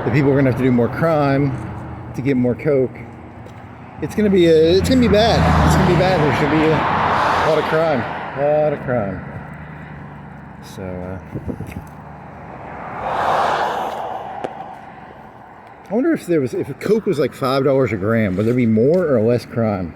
the people are going to have to do more crime to get more Coke. It's going to be bad. It's going to be bad. There's going to be a lot of crime. So, I wonder if Coke was like $5 a gram, would there be more or less crime?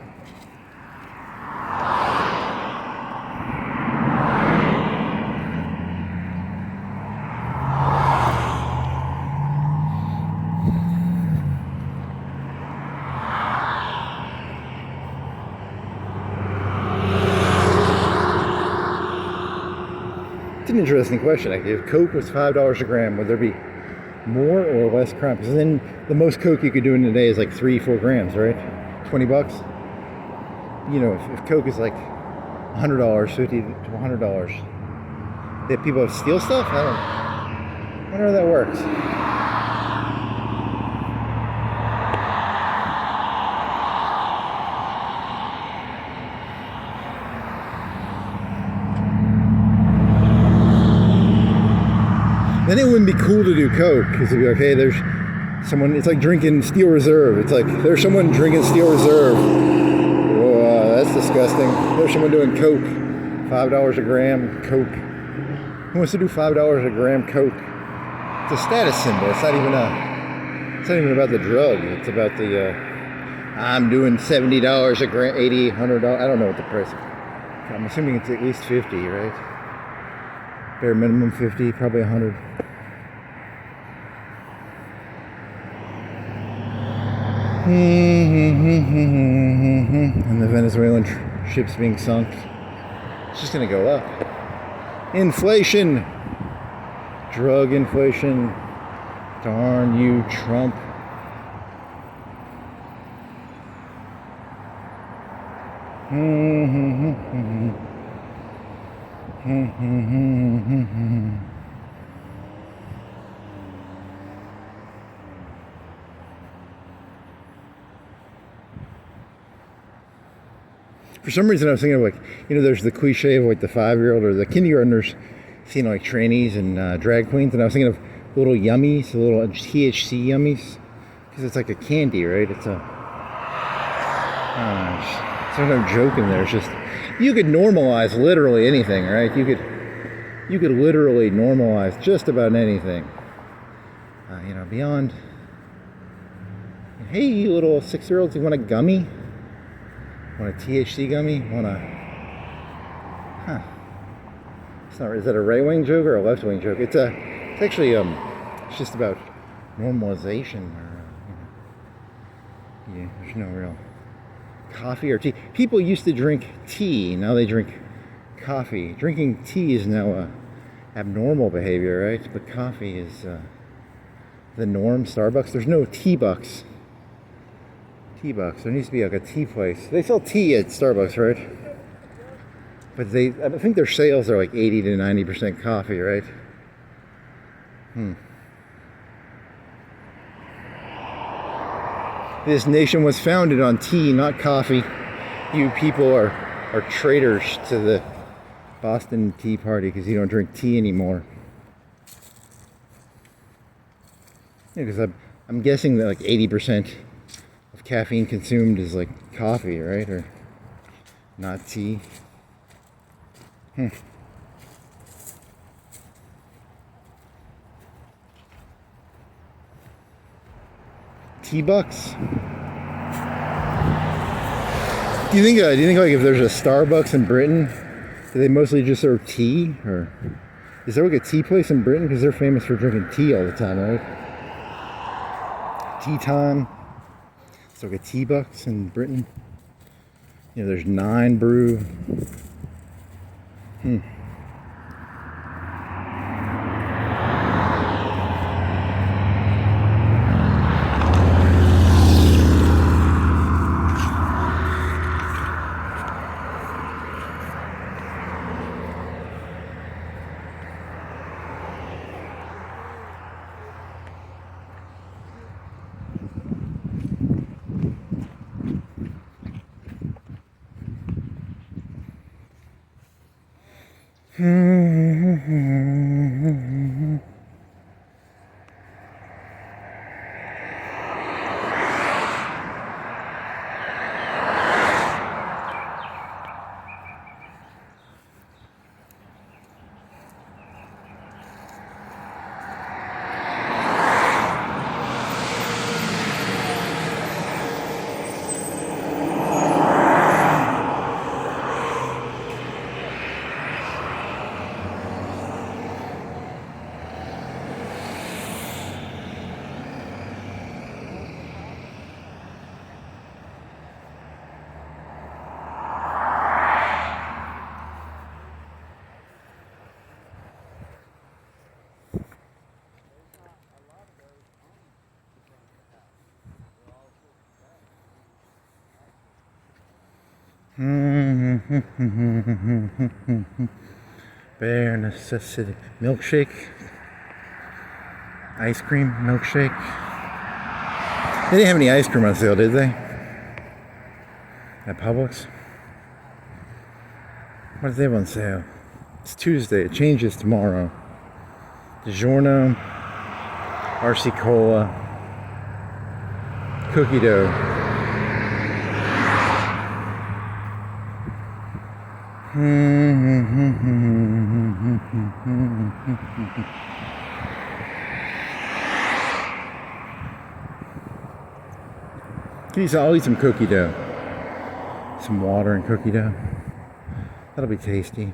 It's an interesting question. Like, if Coke was $5 a gram, would there be more or less crime? Because then the most Coke you could do in a day is like 3-4 grams, right? $20. You know, if Coke is like $100, $50 to $100, that people steal stuff? I wonder how that works. Then it wouldn't be cool to do Coke, because it'd be like, hey, there's someone, it's like drinking Steel Reserve. It's like, there's someone drinking Steel Reserve. Whoa, that's disgusting. There's someone doing Coke. $5 a gram, Coke. Who wants to do $5 a gram Coke? It's a status symbol. It's not even about the drug. It's about the, I'm doing $70 a gram, $80, $100. I don't know what the price is. I'm assuming it's at least 50, right? Bare minimum 50, probably 100. And the Venezuelan ships being sunk. It's just gonna go up. Inflation. Drug inflation. Darn you, Trump. For some reason I was thinking of, like, you know, there's the cliche of like the 5-year-old or the kindergartners seeing like trainees and drag queens, and I was thinking of little yummies, the little THC yummies, because it's like a candy, right? It's a there's no joke in there. It's just, you could normalize literally anything, right? You could literally normalize just about anything. You know, beyond, hey, you little 6-year-olds, you want a gummy? Want a THC gummy? Want a, it's not, is that a right-wing joke or a left-wing joke? It's actually, it's just about normalization, or, yeah, there's no real coffee or tea. People used to drink tea, now they drink coffee. Drinking tea is now abnormal behavior, right? But coffee is the norm. Starbucks, there's no T-Bucks. T-Bucks, there needs to be like a tea place. They sell tea at Starbucks, right? But I think their sales are like 80 to 90% coffee, right? This nation was founded on tea, not coffee. You people are traitors to the Boston Tea Party because you don't drink tea anymore. Yeah, because I'm guessing that like 80% of caffeine consumed is like coffee, right? Or not tea. T-Bucks? Do you think like if there's a Starbucks in Britain, do they mostly just serve tea? Or is there like a tea place in Britain? Because they're famous for drinking tea all the time, right? Tea time. It's like a T-Bucks in Britain. You know, there's 9 Brew. Bare necessity. Milkshake. Ice cream. Milkshake. They didn't have any ice cream on sale, did they? At Publix? What did they have on sale? It's Tuesday. It changes tomorrow. DiGiorno. RC Cola. Cookie dough. I'll eat some cookie dough. Some water and cookie dough. That'll be tasty.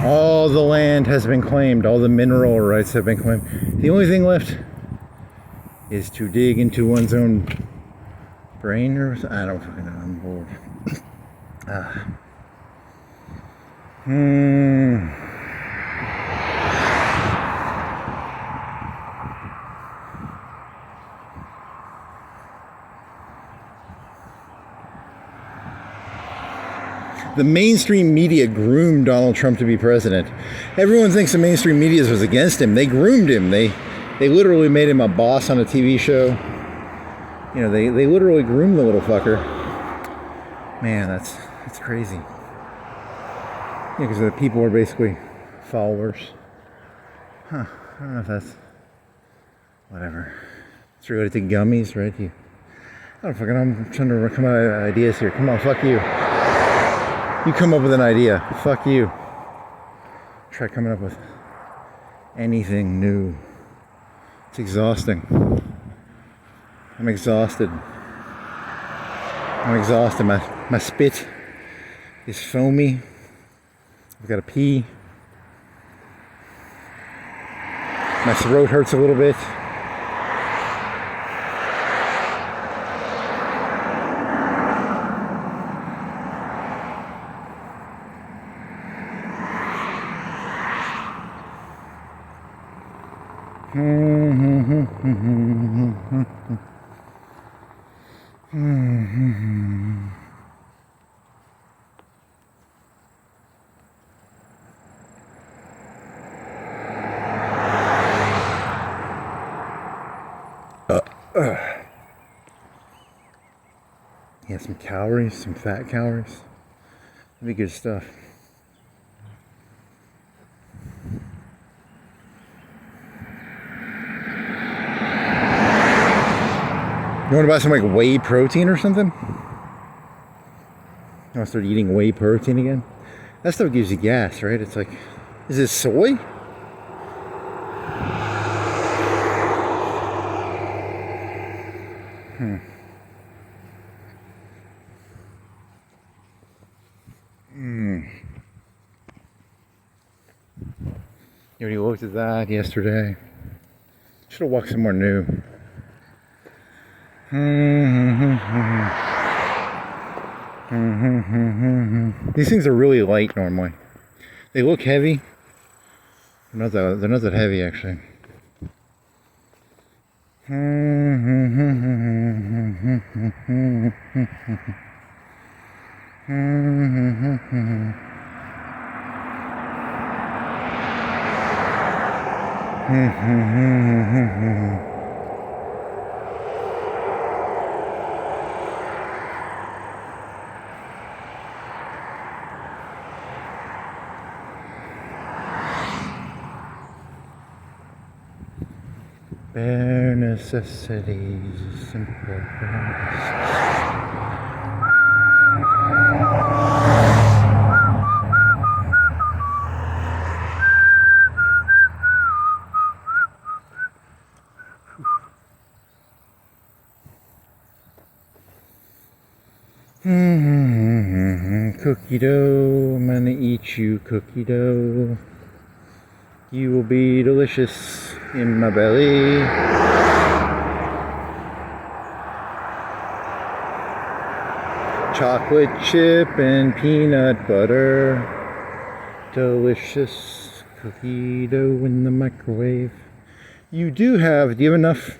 All the land has been claimed. All the mineral rights have been claimed. The only thing left is to dig into one's own brain, or I don't fucking know. I'm bored. The mainstream media groomed Donald Trump to be president. Everyone thinks the mainstream media was against him. They groomed him. They literally made him a boss on a TV show. You know, they literally groomed the little fucker. Man, that's crazy. Yeah, because the people are basically followers. Huh. I don't know if that's... Whatever. It's related to gummies, right? I don't fucking know. I'm trying to come up with ideas here. Come on, fuck you. You come up with an idea. Fuck you. Try coming up with anything new. It's exhausting. I'm exhausted. My spit is foamy. I've got to pee. My throat hurts a little bit. Yeah, some calories, some fat calories. That'd be good stuff. You want to buy some like whey protein or something? You want to start eating whey protein again? That stuff gives you gas, right? It's like, is this soy? You already looked at that yesterday. Should have walked somewhere new. These things are really light normally. They look heavy. They're not that heavy actually. Bare necessities, simple bare cookie dough, I'm gonna eat you, cookie dough. You will be delicious in my belly. Chocolate chip and peanut butter. Delicious cookie dough in the microwave. Do you have enough?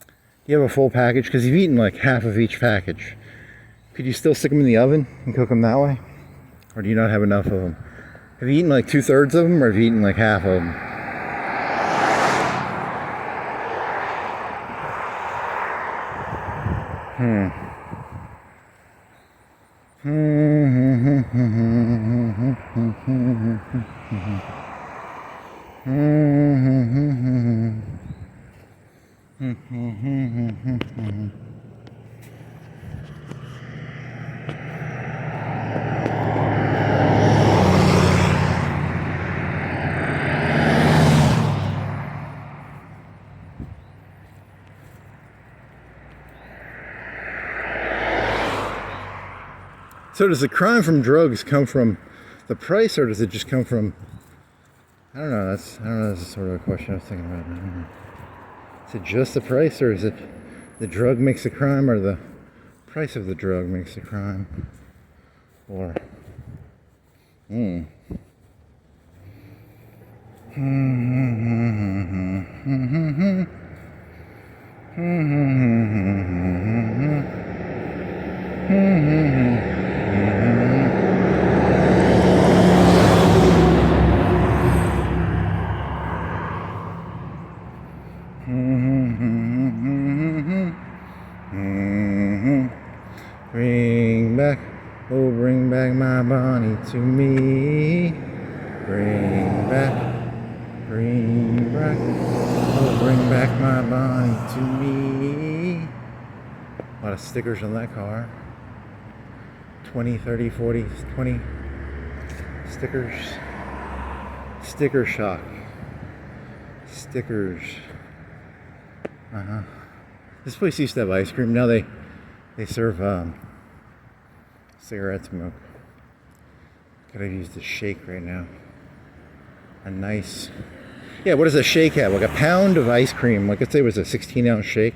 Do you have a full package? Because you've eaten like half of each package. Could you still stick them in the oven and cook them that way? Or do you not have enough of them? Have you eaten like 2/3 of them, or have you eaten like half of them? So does the crime from drugs come from the price, or does it just come from, I don't know, that's sort of a question I was thinking about. Is it just the price, or is it the drug makes the crime, or the price of the drug makes the crime? Or, Bring back, oh bring back my Bonnie to me. Bring back, oh bring back my Bonnie to me. A lot of stickers on that car. 20, 30, 40, 20 stickers. Sticker shock. Stickers. This place used to have ice cream. Now they serve cigarette smoke. Could have used a shake right now. A nice, yeah, what does a shake have? Like a pound of ice cream. Like, let's say it was a 16-ounce shake.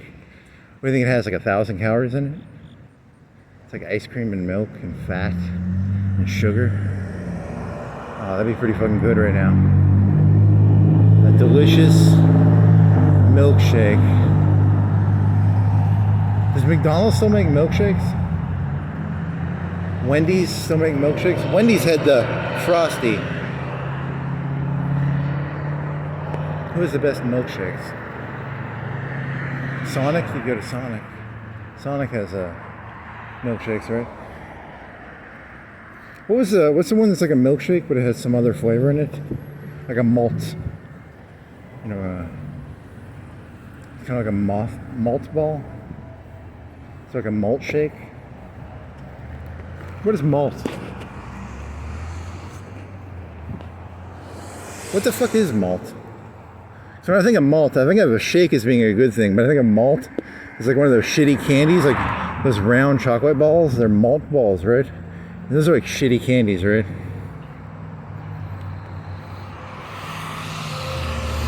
What do you think it has? Like 1,000 calories in it? It's like ice cream and milk and fat and sugar. Oh, that'd be pretty fucking good right now. A delicious milkshake. Does McDonald's still make milkshakes? Wendy's still make milkshakes? Wendy's had the Frosty. Who has the best milkshakes? Sonic? You go to Sonic. Sonic has milkshakes, right? What's the one that's like a milkshake but it has some other flavor in it? Like a malt. You know, kind of like a malt ball. It's like a malt shake. What is malt? What the fuck is malt? So when I think of malt, I think of a shake as being a good thing, but I think of malt as like one of those shitty candies, like those round chocolate balls. They're malt balls, right? And those are like shitty candies, right?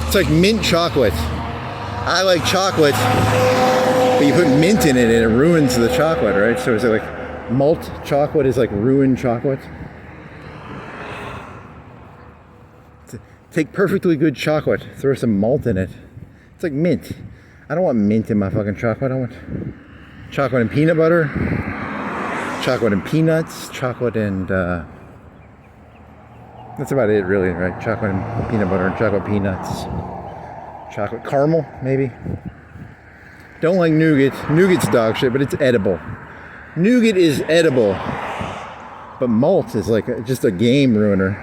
It's like mint chocolate. I like chocolate, but you put mint in it and it ruins the chocolate, right? So is it like malt chocolate is like ruined chocolate? Take perfectly good chocolate, throw some malt in it. It's like mint. I don't want mint in my fucking chocolate. I want chocolate and peanut butter, chocolate and peanuts, chocolate and that's about it really, right? Chocolate and peanut butter and chocolate peanuts. Chocolate caramel, maybe. Don't like nougat. Nougat's dog shit, but it's edible. Nougat is edible. But malt is like just a game ruiner.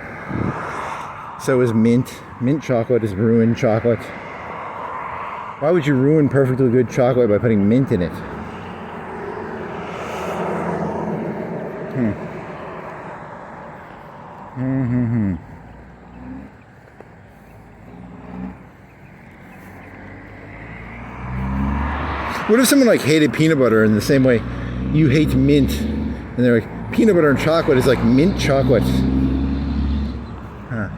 So is mint. Mint chocolate is ruined chocolate. Why would you ruin perfectly good chocolate by putting mint in it? What if someone like hated peanut butter in the same way you hate mint, and they're like, peanut butter and chocolate is like mint chocolate? Huh.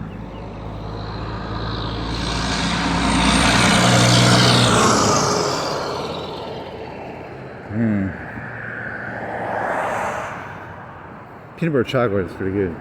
Peanut butter chocolate is pretty good.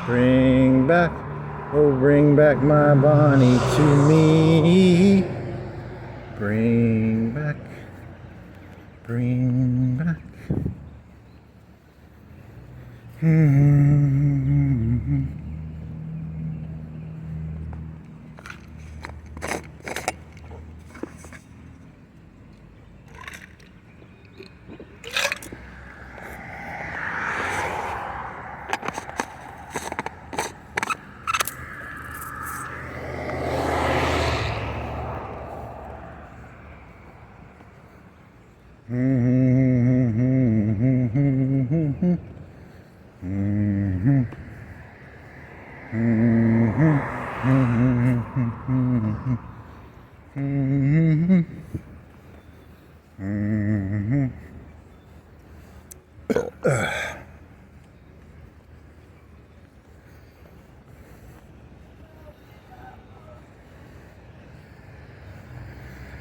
Bring back, oh bring back my Bonnie to me. Bring back, bring back.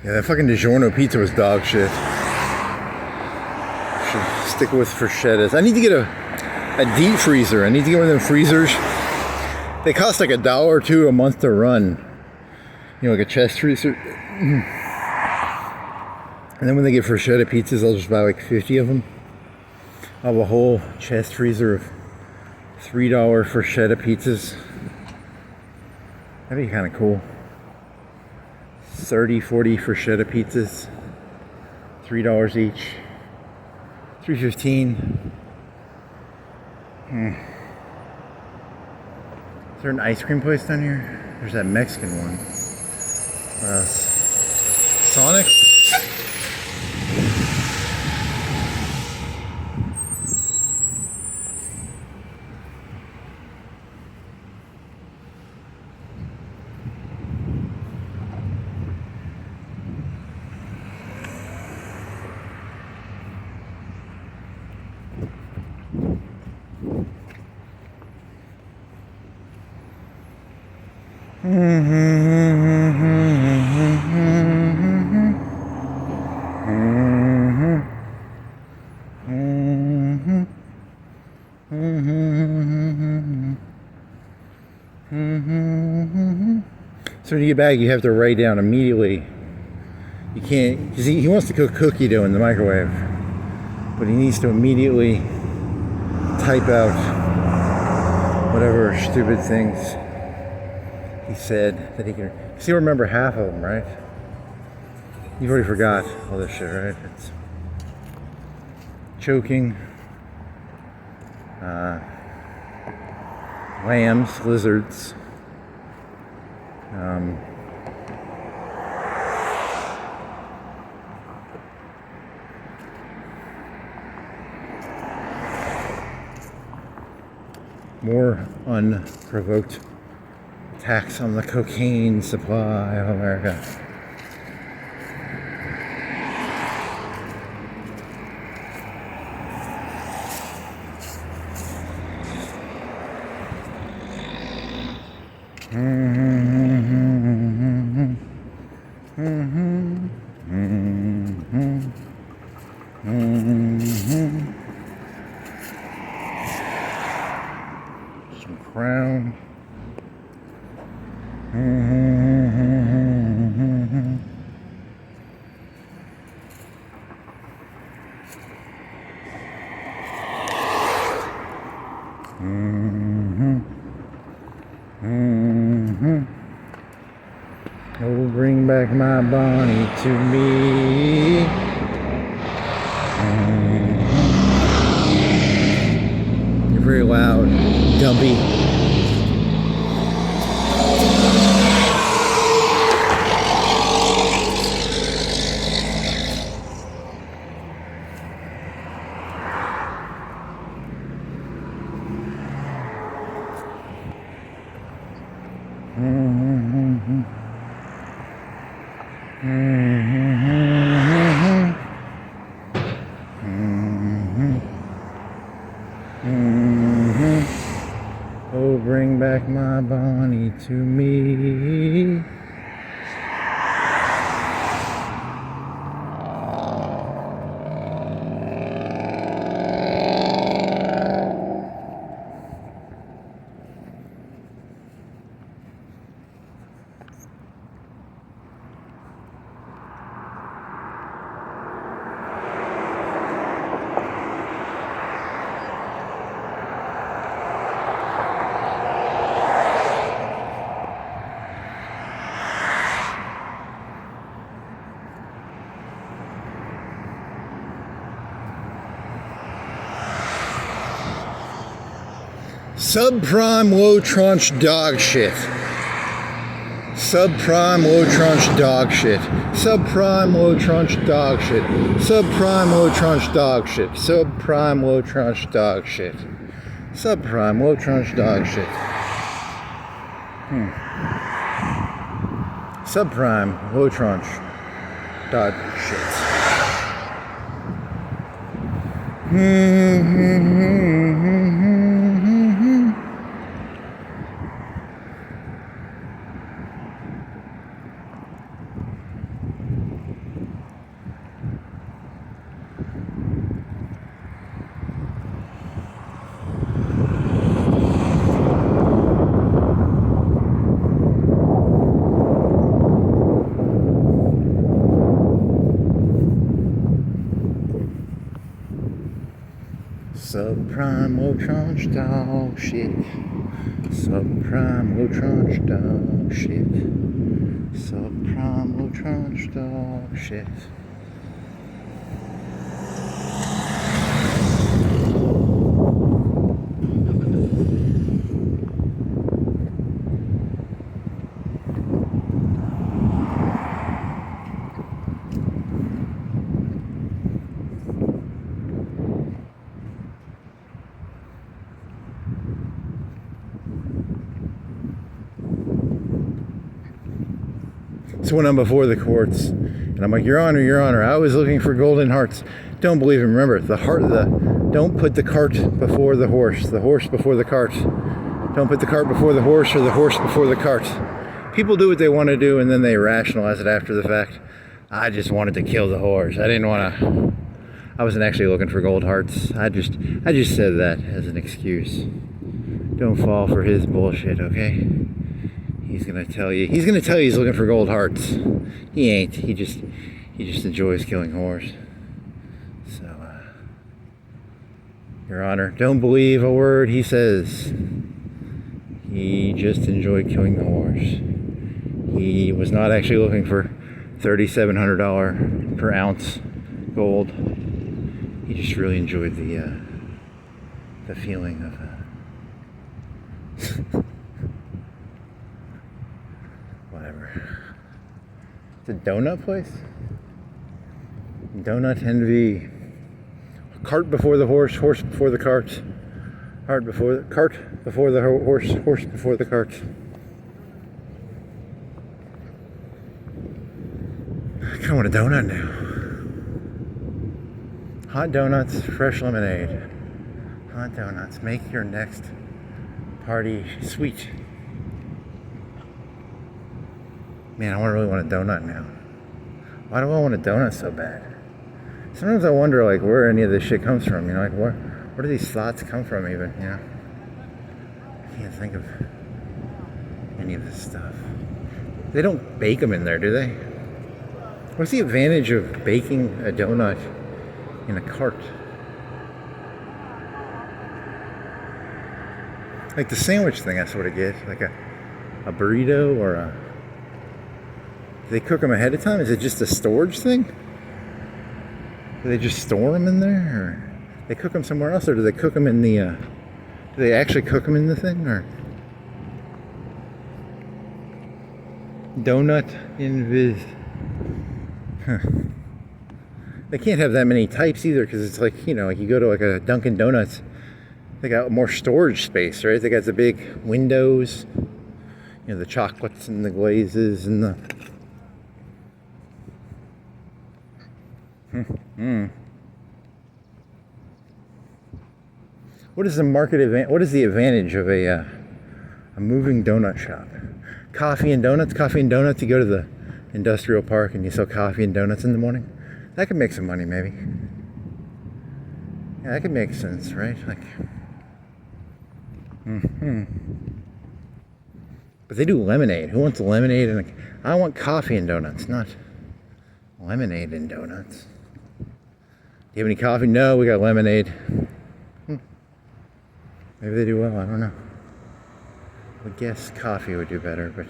Yeah, that fucking DiGiorno pizza was dog shit. Should stick with Frushettas. I need to get a deep freezer. I need to get one of them freezers. They cost like $1 or $2 a month to run. You know, like a chest freezer. And then when they get Fruschetta pizzas, I'll just buy like 50 of them. I'll have a whole chest freezer of $3 Fruschetta pizzas. That'd be kind of cool. 30, 40 Fruschetta pizzas. $3 each. $3.15. Is there an ice cream place down here? There's that Mexican one. What else? Sonic? So when you get back, you have to write down immediately. You can't, because he wants to cook cookie dough in the microwave, but he needs to immediately type out whatever stupid things he said that he can. Because he'll remember half of them, right? You've already forgot all this shit, right? It's choking, lambs, lizards. More unprovoked attacks on the cocaine supply of America. Some crown. back my Bonnie to me. You're very loud, dumpy. Oh, bring back my Bonnie to me. Subprime low tranche dog shit. Subprime low tranche dog shit. Subprime low tranche dog shit. Subprime low tranche dog shit. Subprime low tranche dog shit. Subprime low tranche dog shit. Subprime low tranche dog shit. Subprime low tranche dog shit. Subprime low tranche dog shit. Subprime low tranche dog shit. So when I'm before the courts, and I'm like, Your Honor, I was looking for golden hearts. Don't believe him. Remember, don't put the cart before the horse before the cart. Don't put the cart before the horse or the horse before the cart. People do what they want to do, and then they rationalize it after the fact. I just wanted to kill the horse. I wasn't actually looking for gold hearts. I just said that as an excuse. Don't fall for his bullshit, okay? He's gonna tell you he's looking for gold hearts. He ain't. He just enjoys killing whores. So, Your Honor, don't believe a word he says. He just enjoyed killing the whores. He was not actually looking for $3,700 per ounce gold. He just really enjoyed the feeling of whatever. It's a donut place? Donut envy. Cart before the horse, horse before the cart. Cart before the horse, horse before the cart. I kind of want a donut now. Hot donuts, fresh lemonade. Hot donuts, make your next party sweet. Man, I really want a donut now. Why do I want a donut so bad? Sometimes I wonder, like, where any of this shit comes from. You know, like, where do these thoughts come from, even? You know, I can't think of any of this stuff. They don't bake them in there, do they? What's the advantage of baking a donut in a cart? Like the sandwich thing, I sort of get. Like a burrito or a Do they cook them ahead of time? Is it just a storage thing? Do they just store them in there, or they cook them somewhere else, or do they cook them in the? Do they actually cook them in the thing, or donut invis? Huh. They can't have that many types either, because it's like, you know, like you go to like a Dunkin' Donuts, they got more storage space, right? They got the big windows, you know, the chocolates and the glazes and the. What is the what is the advantage of a moving donut shop? Coffee and donuts. You go to the industrial park and you sell coffee and donuts in the morning. That could make some money, maybe. Yeah, that could make sense, right? Like, But they do lemonade. Who wants lemonade? And I want coffee and donuts, not lemonade and donuts. Do you have any coffee? No, we got lemonade. Maybe they do well. I don't know. I would guess coffee would do better, but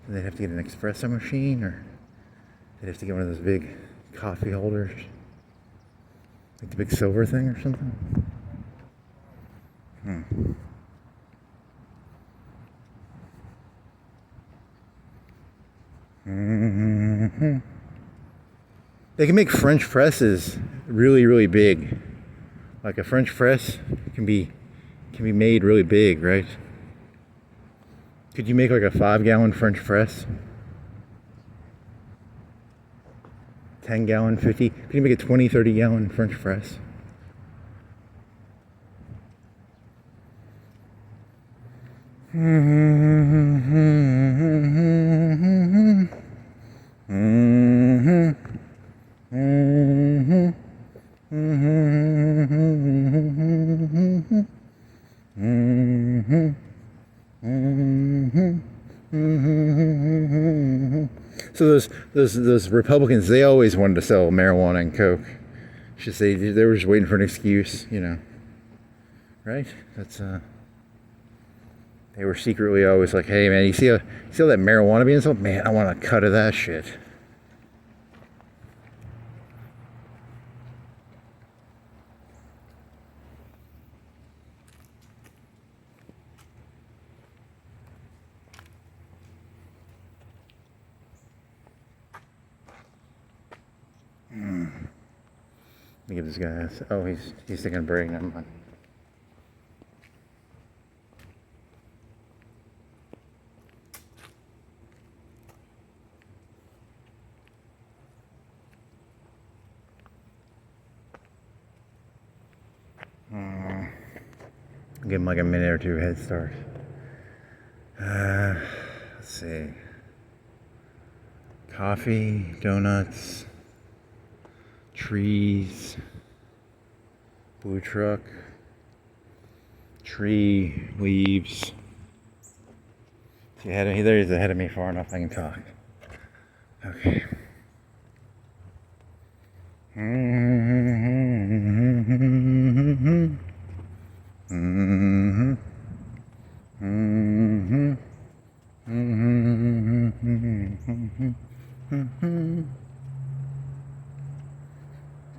they'd have to get an espresso machine, or they'd have to get one of those big coffee holders, like the big silver thing or something. They can make French presses really, really big. Like a French press can be made really big, right? Could you make like a 5-gallon French press? 10-gallon, 50? Could you make a 20, 30-gallon French press? So those Republicans, they always wanted to sell marijuana and coke. It's just they were just waiting for an excuse, you know. Right? That's they were secretly always like, hey man, you see all that marijuana being sold? Man, I want a cut of that shit. Let me give this guy this. Oh, he's taking a break. Never mind. Give him like a minute or two head start. Let's see. Coffee, donuts, trees, blue truck, tree, leaves. See, there he's ahead of me far enough I can talk. Okay.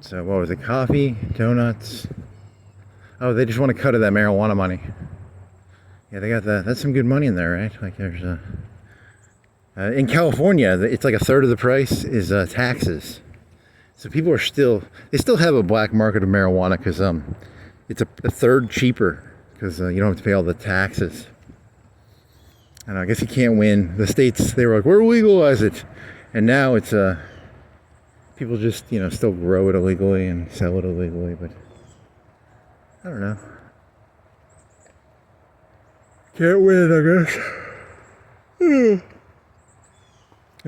So what was it? Coffee, donuts. Oh, they just want a cut of that marijuana money. Yeah, they got that. That's some good money in there, right? Like there's in California, it's like a third of the price is taxes. So people are still have a black market of marijuana because it's a third cheaper because you don't have to pay all the taxes. And I guess you can't win. The states, they were like, we'll legalize it, and now it's people just still grow it illegally and sell it illegally, but I don't know. Can't win, I guess. I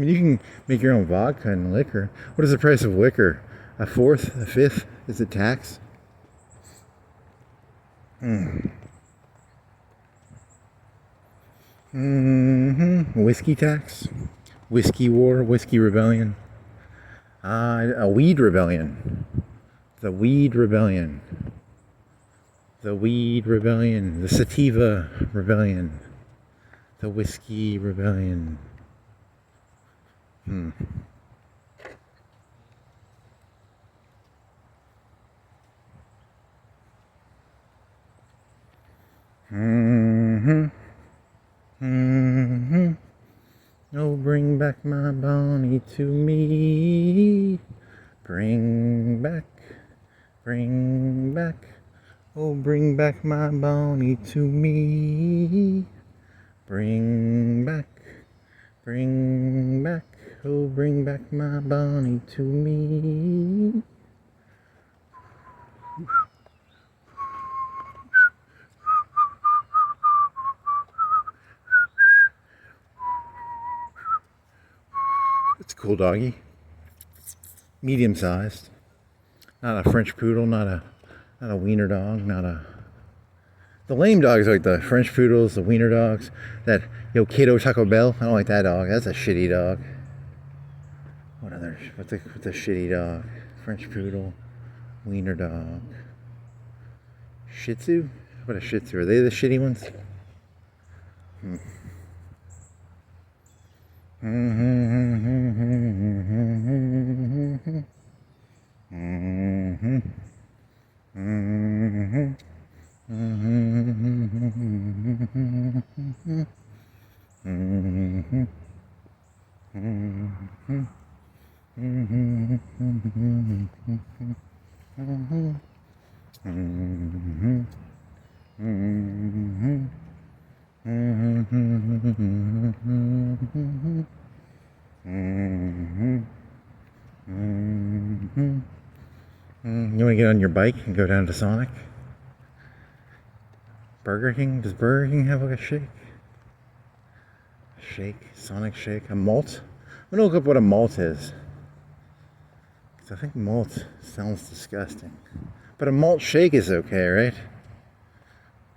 mean, you can make your own vodka and liquor. What is the price of liquor? A fourth? A fifth? Is it tax? Whiskey tax? Whiskey war? Whiskey rebellion? A weed rebellion. The weed rebellion. The weed rebellion. The sativa rebellion. The whiskey rebellion. Hmm. Mm-hmm. Mm-hmm. Oh, bring back my Bonnie to me. Bring back, oh, bring back my Bonnie to me. Bring back, oh, bring back my Bonnie to me. It's a cool doggy. Medium sized. Not a French poodle, not a wiener dog, not a... The lame dogs are like the French poodles, the wiener dogs. That, Kato Taco Bell, I don't like that dog. That's a shitty dog. What's a shitty dog? French poodle, wiener dog. Shih Tzu? What a Shih Tzu? Are they the shitty ones? You want to get on your bike and go down to Sonic? Burger King? Does Burger King have like a shake? Sonic shake? A malt? I'm gonna look up what a malt is. Because I think malt sounds disgusting. But a malt shake is okay, right?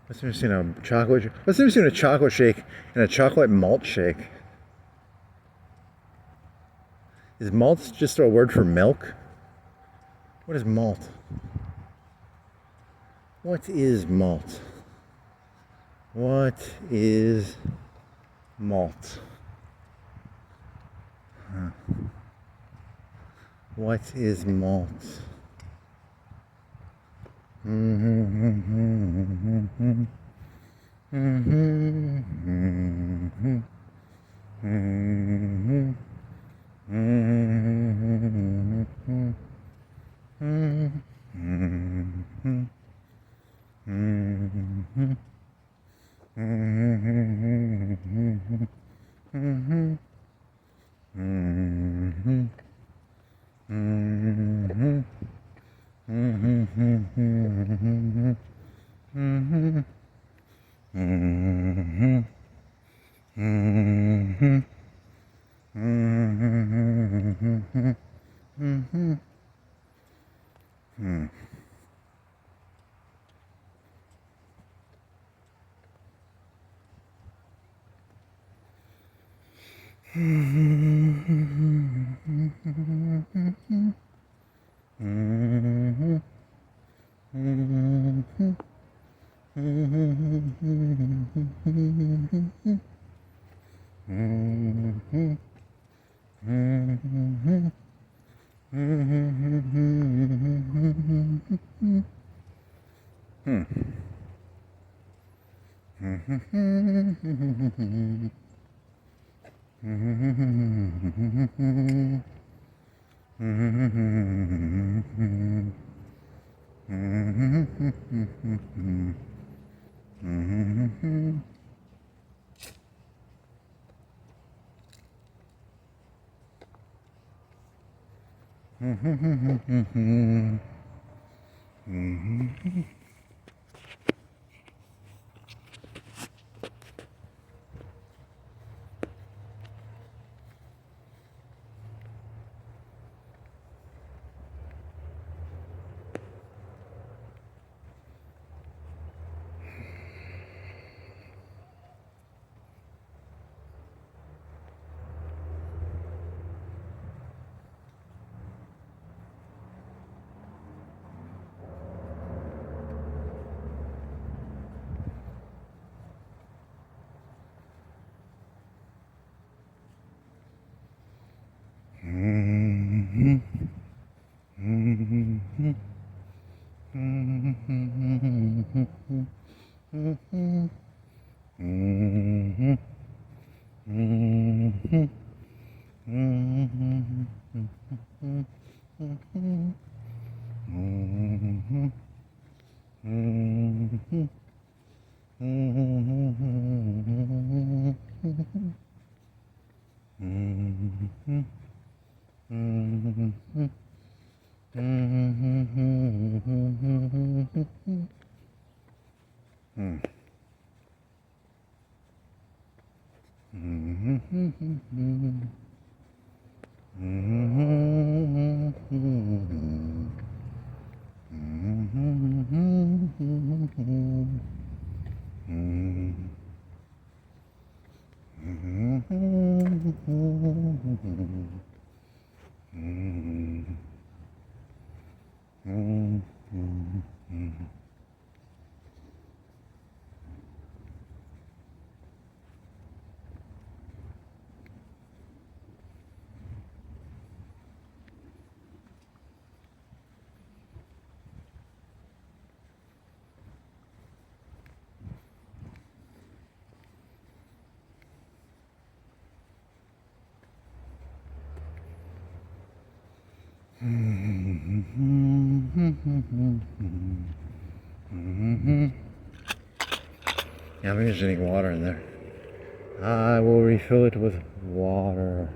What's the difference between a chocolate shake and a chocolate malt shake? Is malt just a word for milk? What is malt? What is malt? What is malt? What is malt? Yeah, I'm just getting water in there. I will refill it with water.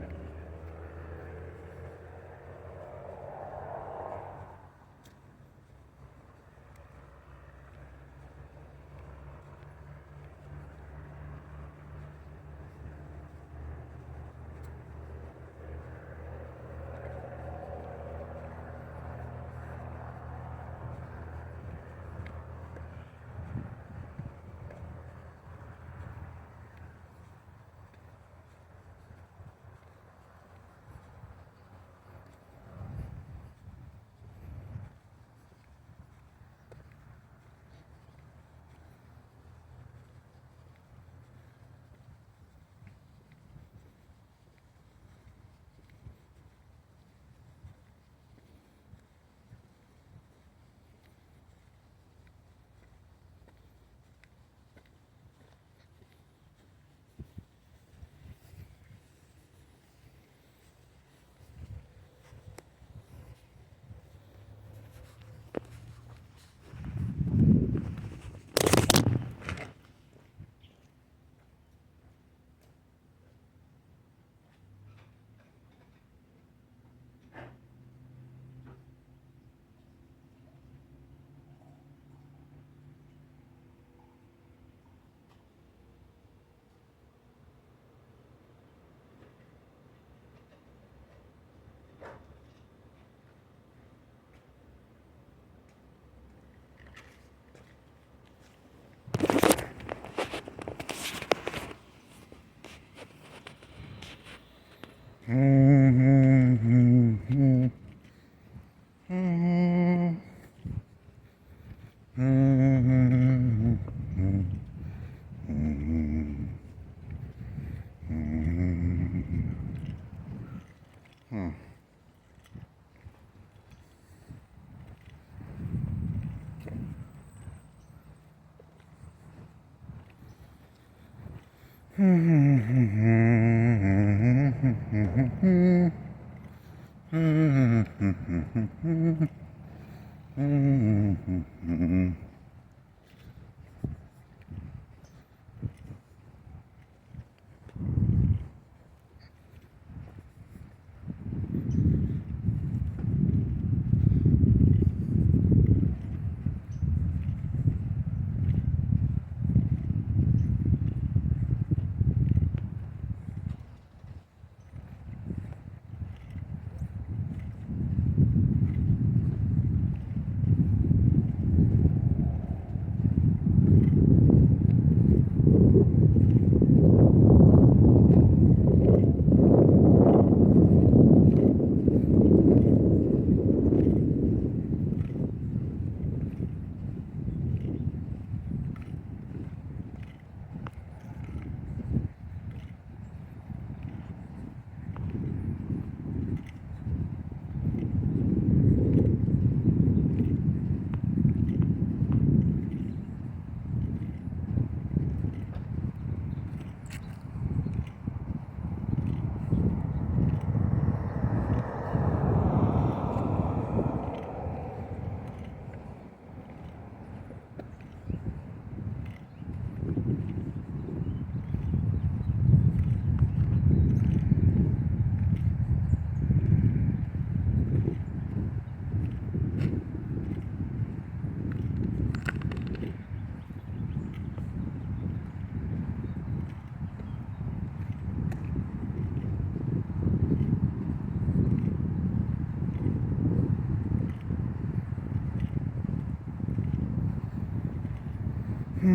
The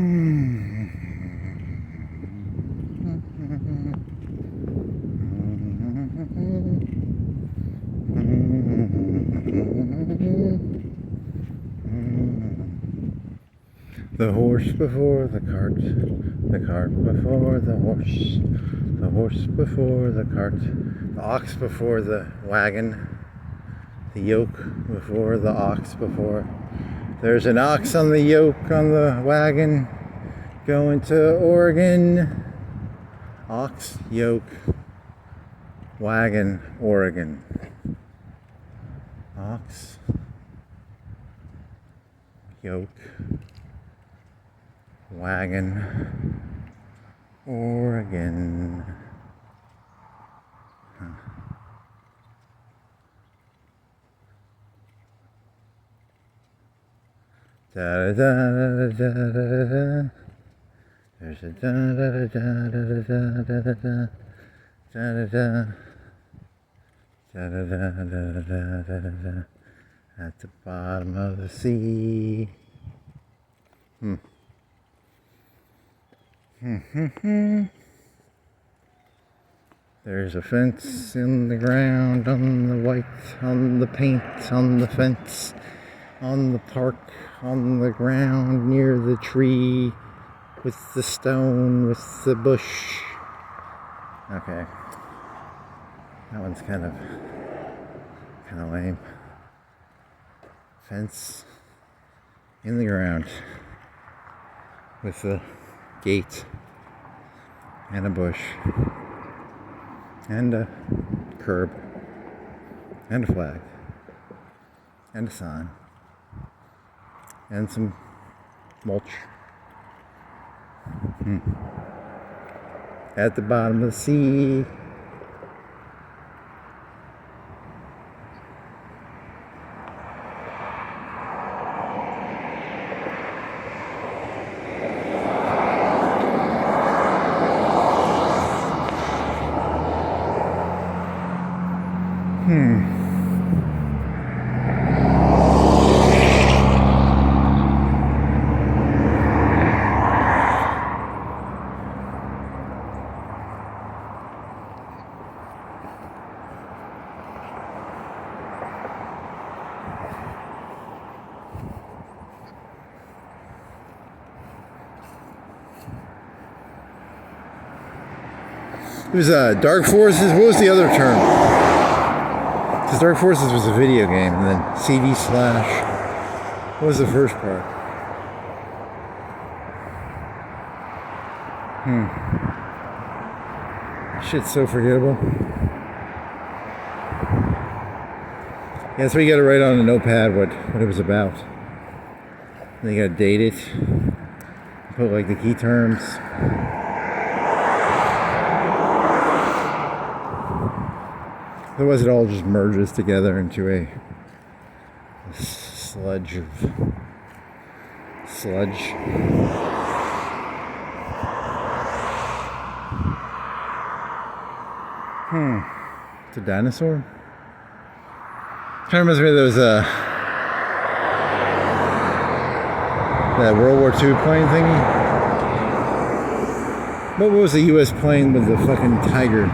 horse before the cart before the horse before the cart, the ox before the wagon, the yoke before the ox before. There's an ox on the yoke on the wagon going to Oregon. Ox, yoke, wagon, Oregon. Ox, yoke, wagon, Oregon. Da da da da da da da. There's a da da da da da da da da da da da da da da da da da at the bottom of the sea. There's a fence in the ground, on the white, on the paint, on the fence, on the park, on the ground, near the tree, with the stone, with the bush. Okay. That one's kind of lame. Fence in the ground with a gate and a bush and a curb and a flag and a sign and some mulch at the bottom of the sea. It was Dark Forces. What was the other term? Because Dark Forces was a video game, and then CD slash. What was the first part? Shit's so forgettable. Yeah, so you gotta write on a notepad what it was about. Then you gotta date it. Put like the key terms. Otherwise it all just merges together into a sludge of sludge. It's a dinosaur? Kind of reminds me of those that World War II plane thingy. What was the US plane with the fucking tiger?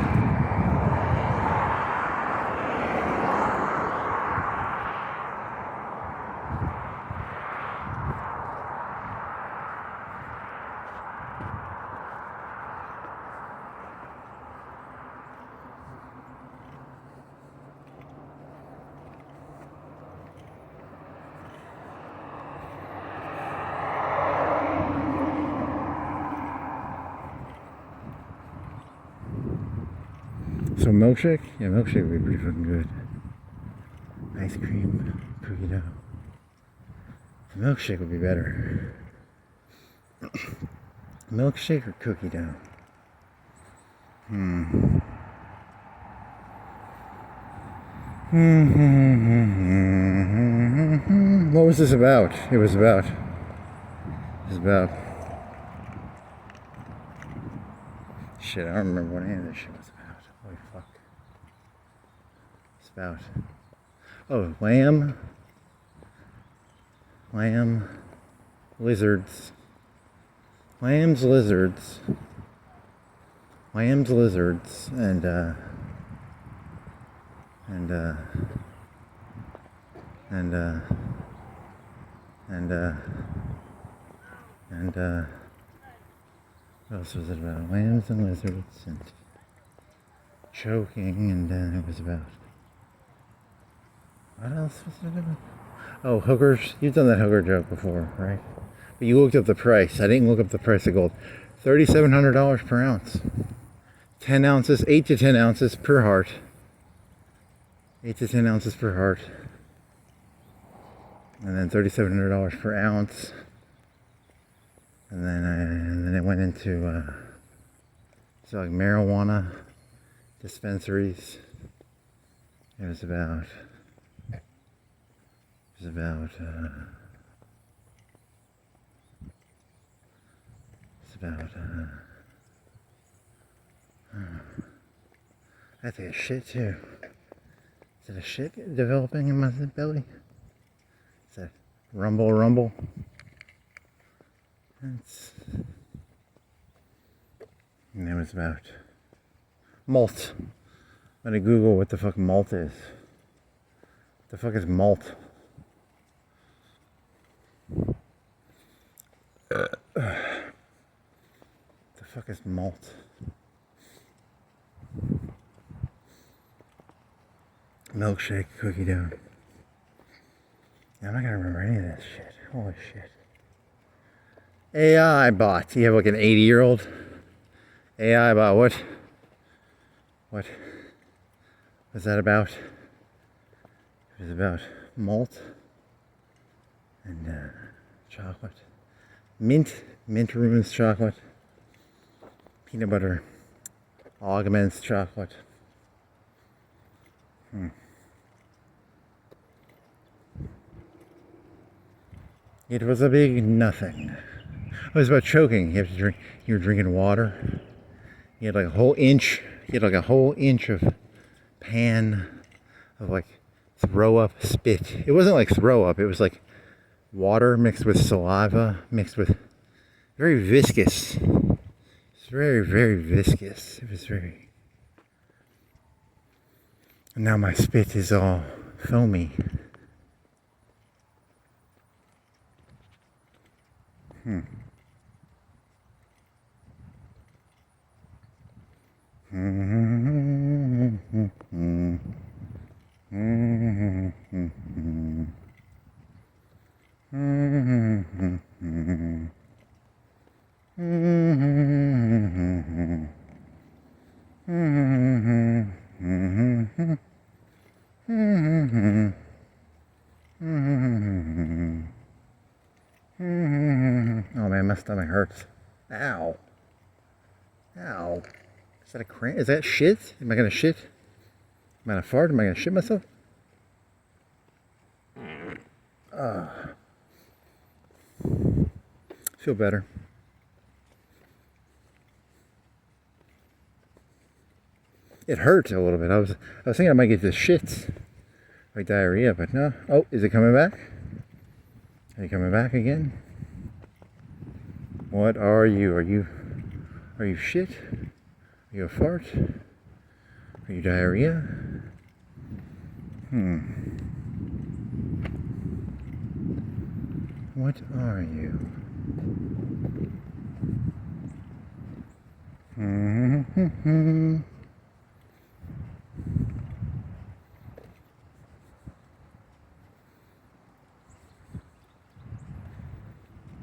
So milkshake? Yeah, milkshake would be pretty fucking good. Ice cream, cookie dough. Milkshake would be better. Milkshake or cookie dough? What was this about? It was about shit, I don't remember what any of this shit was about. Holy fuck. It's about lamb, lizards, lambs, lizards, and what else was it about? Lambs and lizards and choking, and then it was about, what else was it about? Oh, hookers. You've done that hooker joke before, right? But you looked up the price. I didn't look up the price of gold. $3,700 per ounce. 10 ounces, 8 to 10 ounces per heart. 8 to 10 ounces per heart. And then $3,700 per ounce. And then it went into so like marijuana dispensaries. It was about I think a shit too. Is it a shit developing in my belly? Is that rumble? And it was about malt. I'm gonna Google what the fuck malt is. What the fuck is malt? The fuck is malt? Milkshake, cookie dough. Yeah, I'm not gonna remember any of this shit. Holy shit. AI bot. You have like an 80-year-old AI bot. What was that about? It was about malt and chocolate. Mint ruins chocolate. Peanut butter augments chocolate. It was a big nothing. It was about choking. You have to drink. You were drinking water. You had like a whole inch. You had like a whole inch of pan of like throw up spit. It wasn't like throw up. It was like water mixed with saliva, mixed with very viscous. It's very, very viscous. It was very. And now my spit is all foamy. Oh man, my stomach hurts. Ow. Ow. Is that a cramp? Is that shit? Am I gonna shit? Am I gonna fart? Am I gonna shit myself? Feel better. It hurt a little bit. I was thinking I might get the shits, like diarrhea, but no. Oh, is it coming back? Are you coming back again? What are you? Are you shit? Are you a fart? Are you diarrhea? What are you?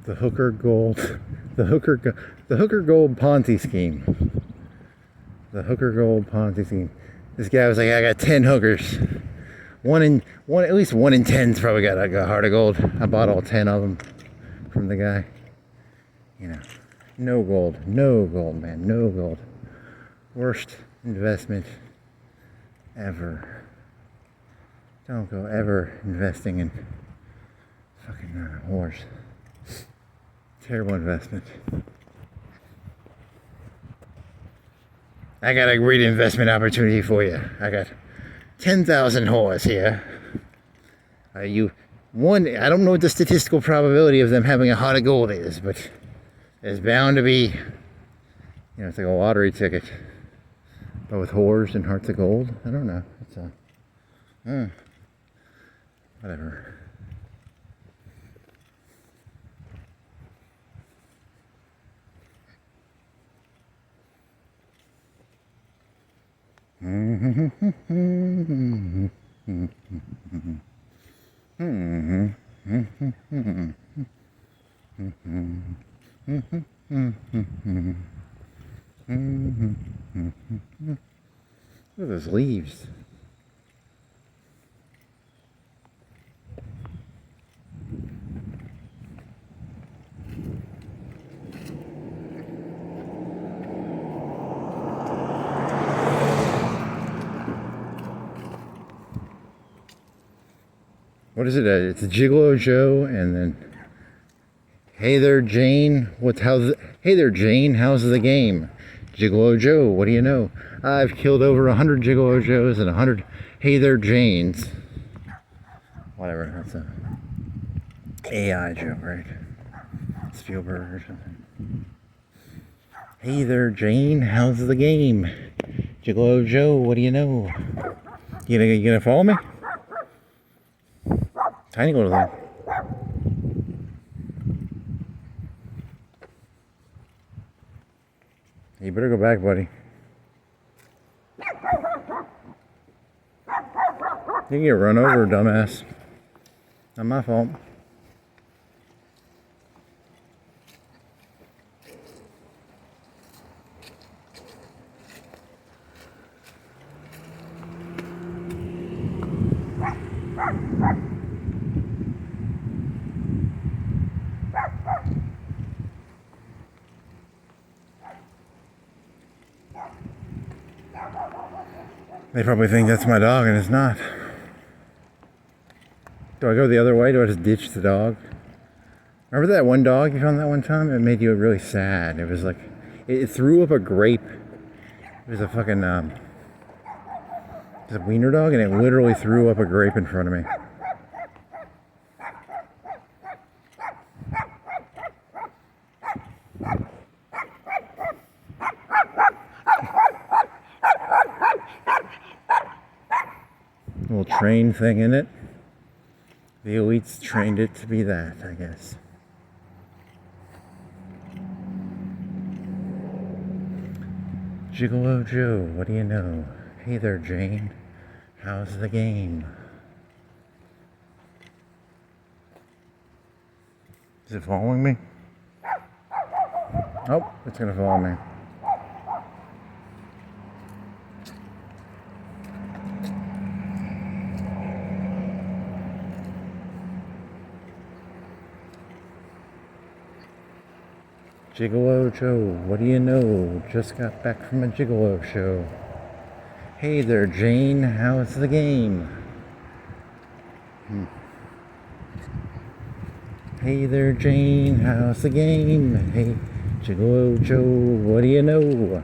The hooker gold Ponzi scheme. The hooker gold Ponzi scheme. This guy was like, I got 10 hookers. At least 1 in 10's probably got a heart of gold. I bought all 10 of them from the guy. You know, no gold, man, no gold. Worst investment ever. Don't go ever investing in fucking whores. Terrible investment. I got a great investment opportunity for you. I got 10,000 whores here. I don't know what the statistical probability of them having a heart of gold is, but is bound to be, it's like a lottery ticket, but with whores and hearts of gold. I don't know. It's whatever. Look at those leaves. What is it? It's a Gigolo Joe, and then, hey there, Jane. Hey there, Jane. How's the game? Gigolo Joe. What do you know? I've killed over 100 Gigolo Joes and 100 Hey there, Janes. Whatever. That's a AI joke, right? Spielberg or something. Hey there, Jane. How's the game? Gigolo Joe. What do you know? You gonna follow me? Tiny little thing. You better go back, buddy. You can get run over, dumbass. Not my fault. They probably think that's my dog, and it's not. Do I go the other way? Do I just ditch the dog? Remember that one dog you found that one time? It made you really sad. It was like, it threw up a grape. It was a fucking, it was a wiener dog, and it literally threw up a grape in front of me. Little train thing in it. The elites trained it to be that, I guess. Gigolo Joe, what do you know? Hey there, Jane. How's the game? Is it following me? Oh, it's gonna follow me. Gigolo Joe, what do you know? Just got back from a Gigolo show. Hey there, Jane, how's the game? Hey there, Jane, how's the game? Hey, Gigolo Joe, what do you know?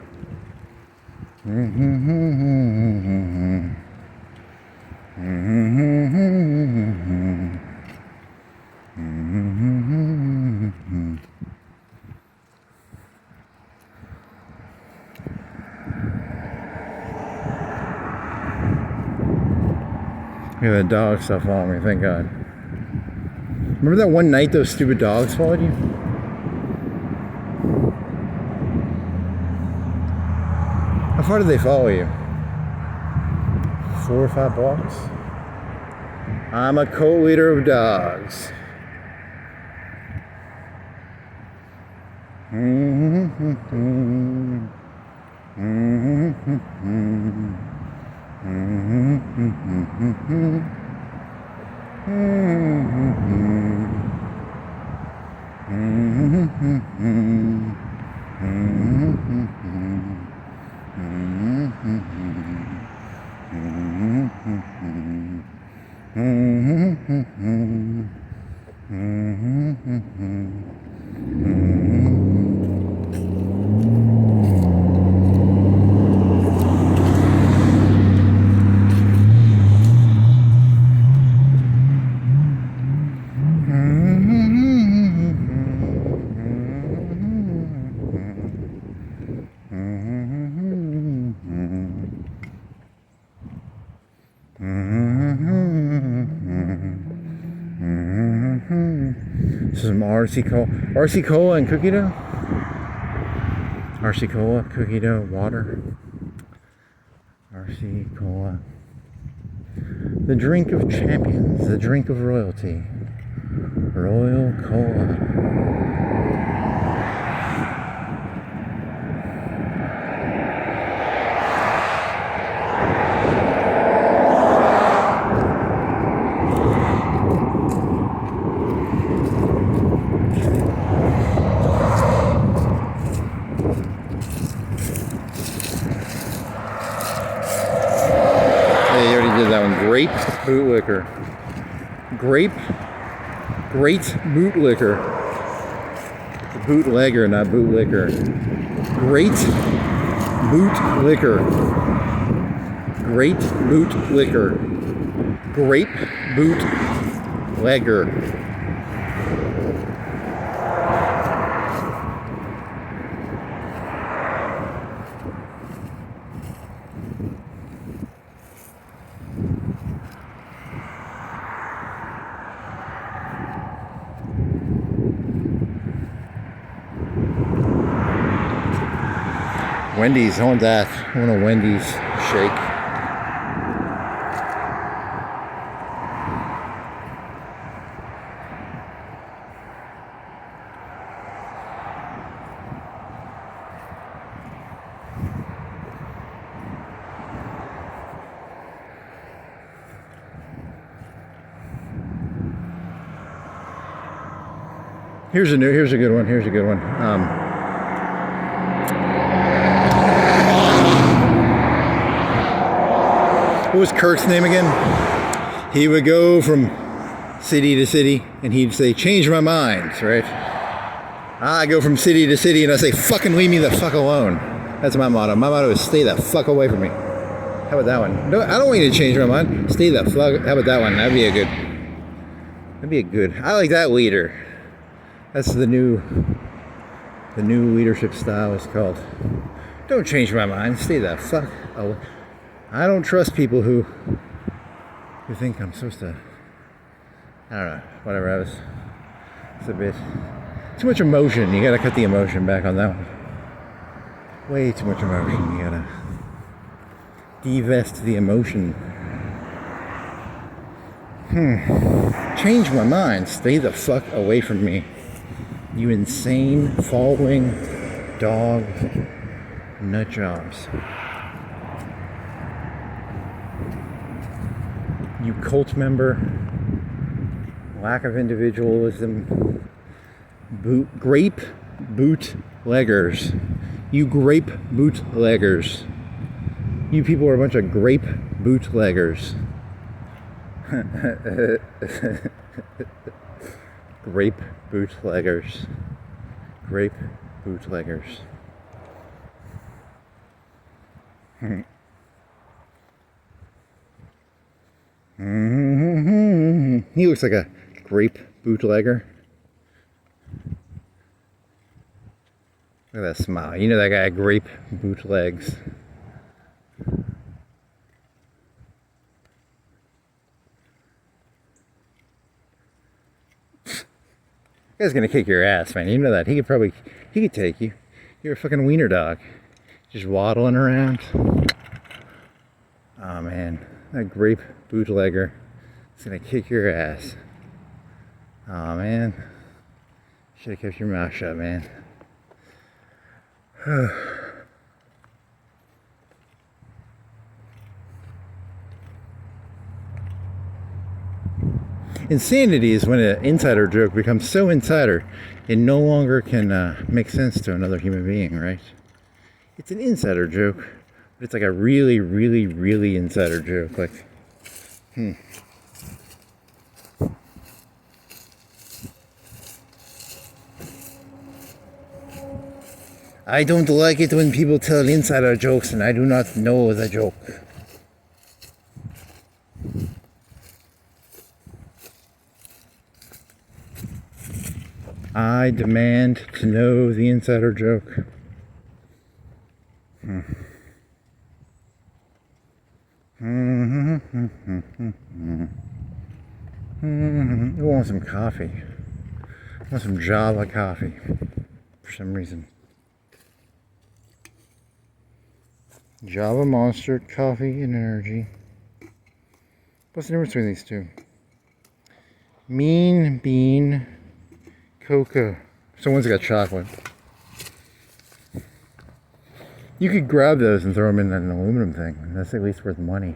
Look at that dog stuff following me, thank God. Remember that one night those stupid dogs followed you? How far did they follow you? 4 or 5 blocks? I'm a co-leader of dogs. some RC Cola and cookie dough. RC Cola, cookie dough, water. RC Cola. The drink of champions, the drink of royalty. Royal Cola. Grape bootlicker. Great bootlicker. It's a bootlegger, not bootlicker. Great bootlicker. Great bootlicker. Grape bootlegger. Wendy's, I want that. I want a Wendy's shake. Here's a good one. What was Kirk's name again? He would go from city to city and he'd say, change my mind, right? I go from city to city and I say, fucking leave me the fuck alone. That's my motto. My motto is stay the fuck away from me. How about that one? No, I don't want you to change my mind. Stay the fuck. How about that one? That'd be a good. I like that leader. That's the new leadership style is called. Don't change my mind. Stay the fuck away. I don't trust people who think I'm supposed to. I don't know. Whatever. It's a bit too much emotion. You gotta cut the emotion back on that one. Way too much emotion. You gotta divest the emotion. Change my mind. Stay the fuck away from me. You insane, following dog nut jobs. You cult member, lack of individualism, grape bootleggers. You grape bootleggers. You people are a bunch of grape bootleggers. Grape bootleggers. Grape bootleggers. He looks like a grape bootlegger. Look at that smile. You know that guy, grape bootlegs. This guy's gonna kick your ass, man. You know that. He could take you. You're a fucking wiener dog. Just waddling around. Oh man, that grape bootlegger is gonna kick your ass. Oh man, should have kept your mouth shut, man. Insanity is when an insider joke becomes so insider it no longer can make sense to another human being, right? It's an insider joke, but it's like a really, really, really insider joke. Like, I don't like it when people tell insider jokes and I do not know the joke. I demand to know the insider joke. Who wants some coffee? I want some Java coffee for some reason. Java Monster Coffee and Energy. What's the difference between these two? Mean Bean Cocoa. So one's got chocolate. You could grab those and throw them in an aluminum thing. And that's at least worth money.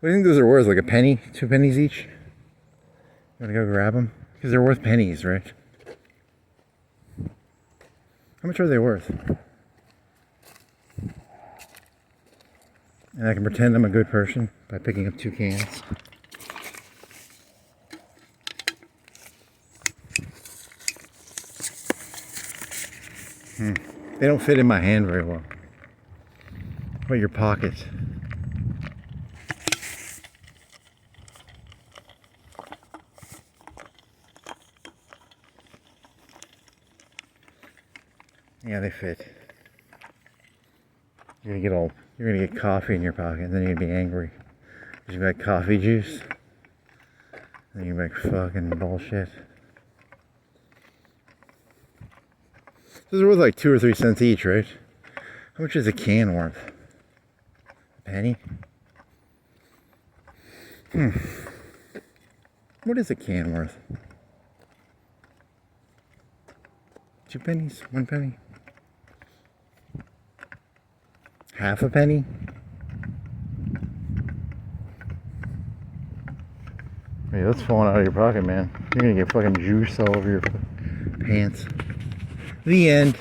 What do you think those are worth? Like a penny? 2 pennies each? You want to go grab them? Because they're worth pennies, right? How much are they worth? And I can pretend I'm a good person by picking up 2 cans. They don't fit in my hand very well. What about your pocket? Yeah, they fit. You're gonna get coffee in your pocket, and then you're gonna be angry. Because you've got coffee juice. And you're like, fucking bullshit. Those are worth like 2 or 3 cents each, right? How much is a can worth? A penny? What is a can worth? 2 pennies? 1 penny? Half a penny? Hey, that's falling out of your pocket, man. You're gonna get fucking juice all over your pants. The end.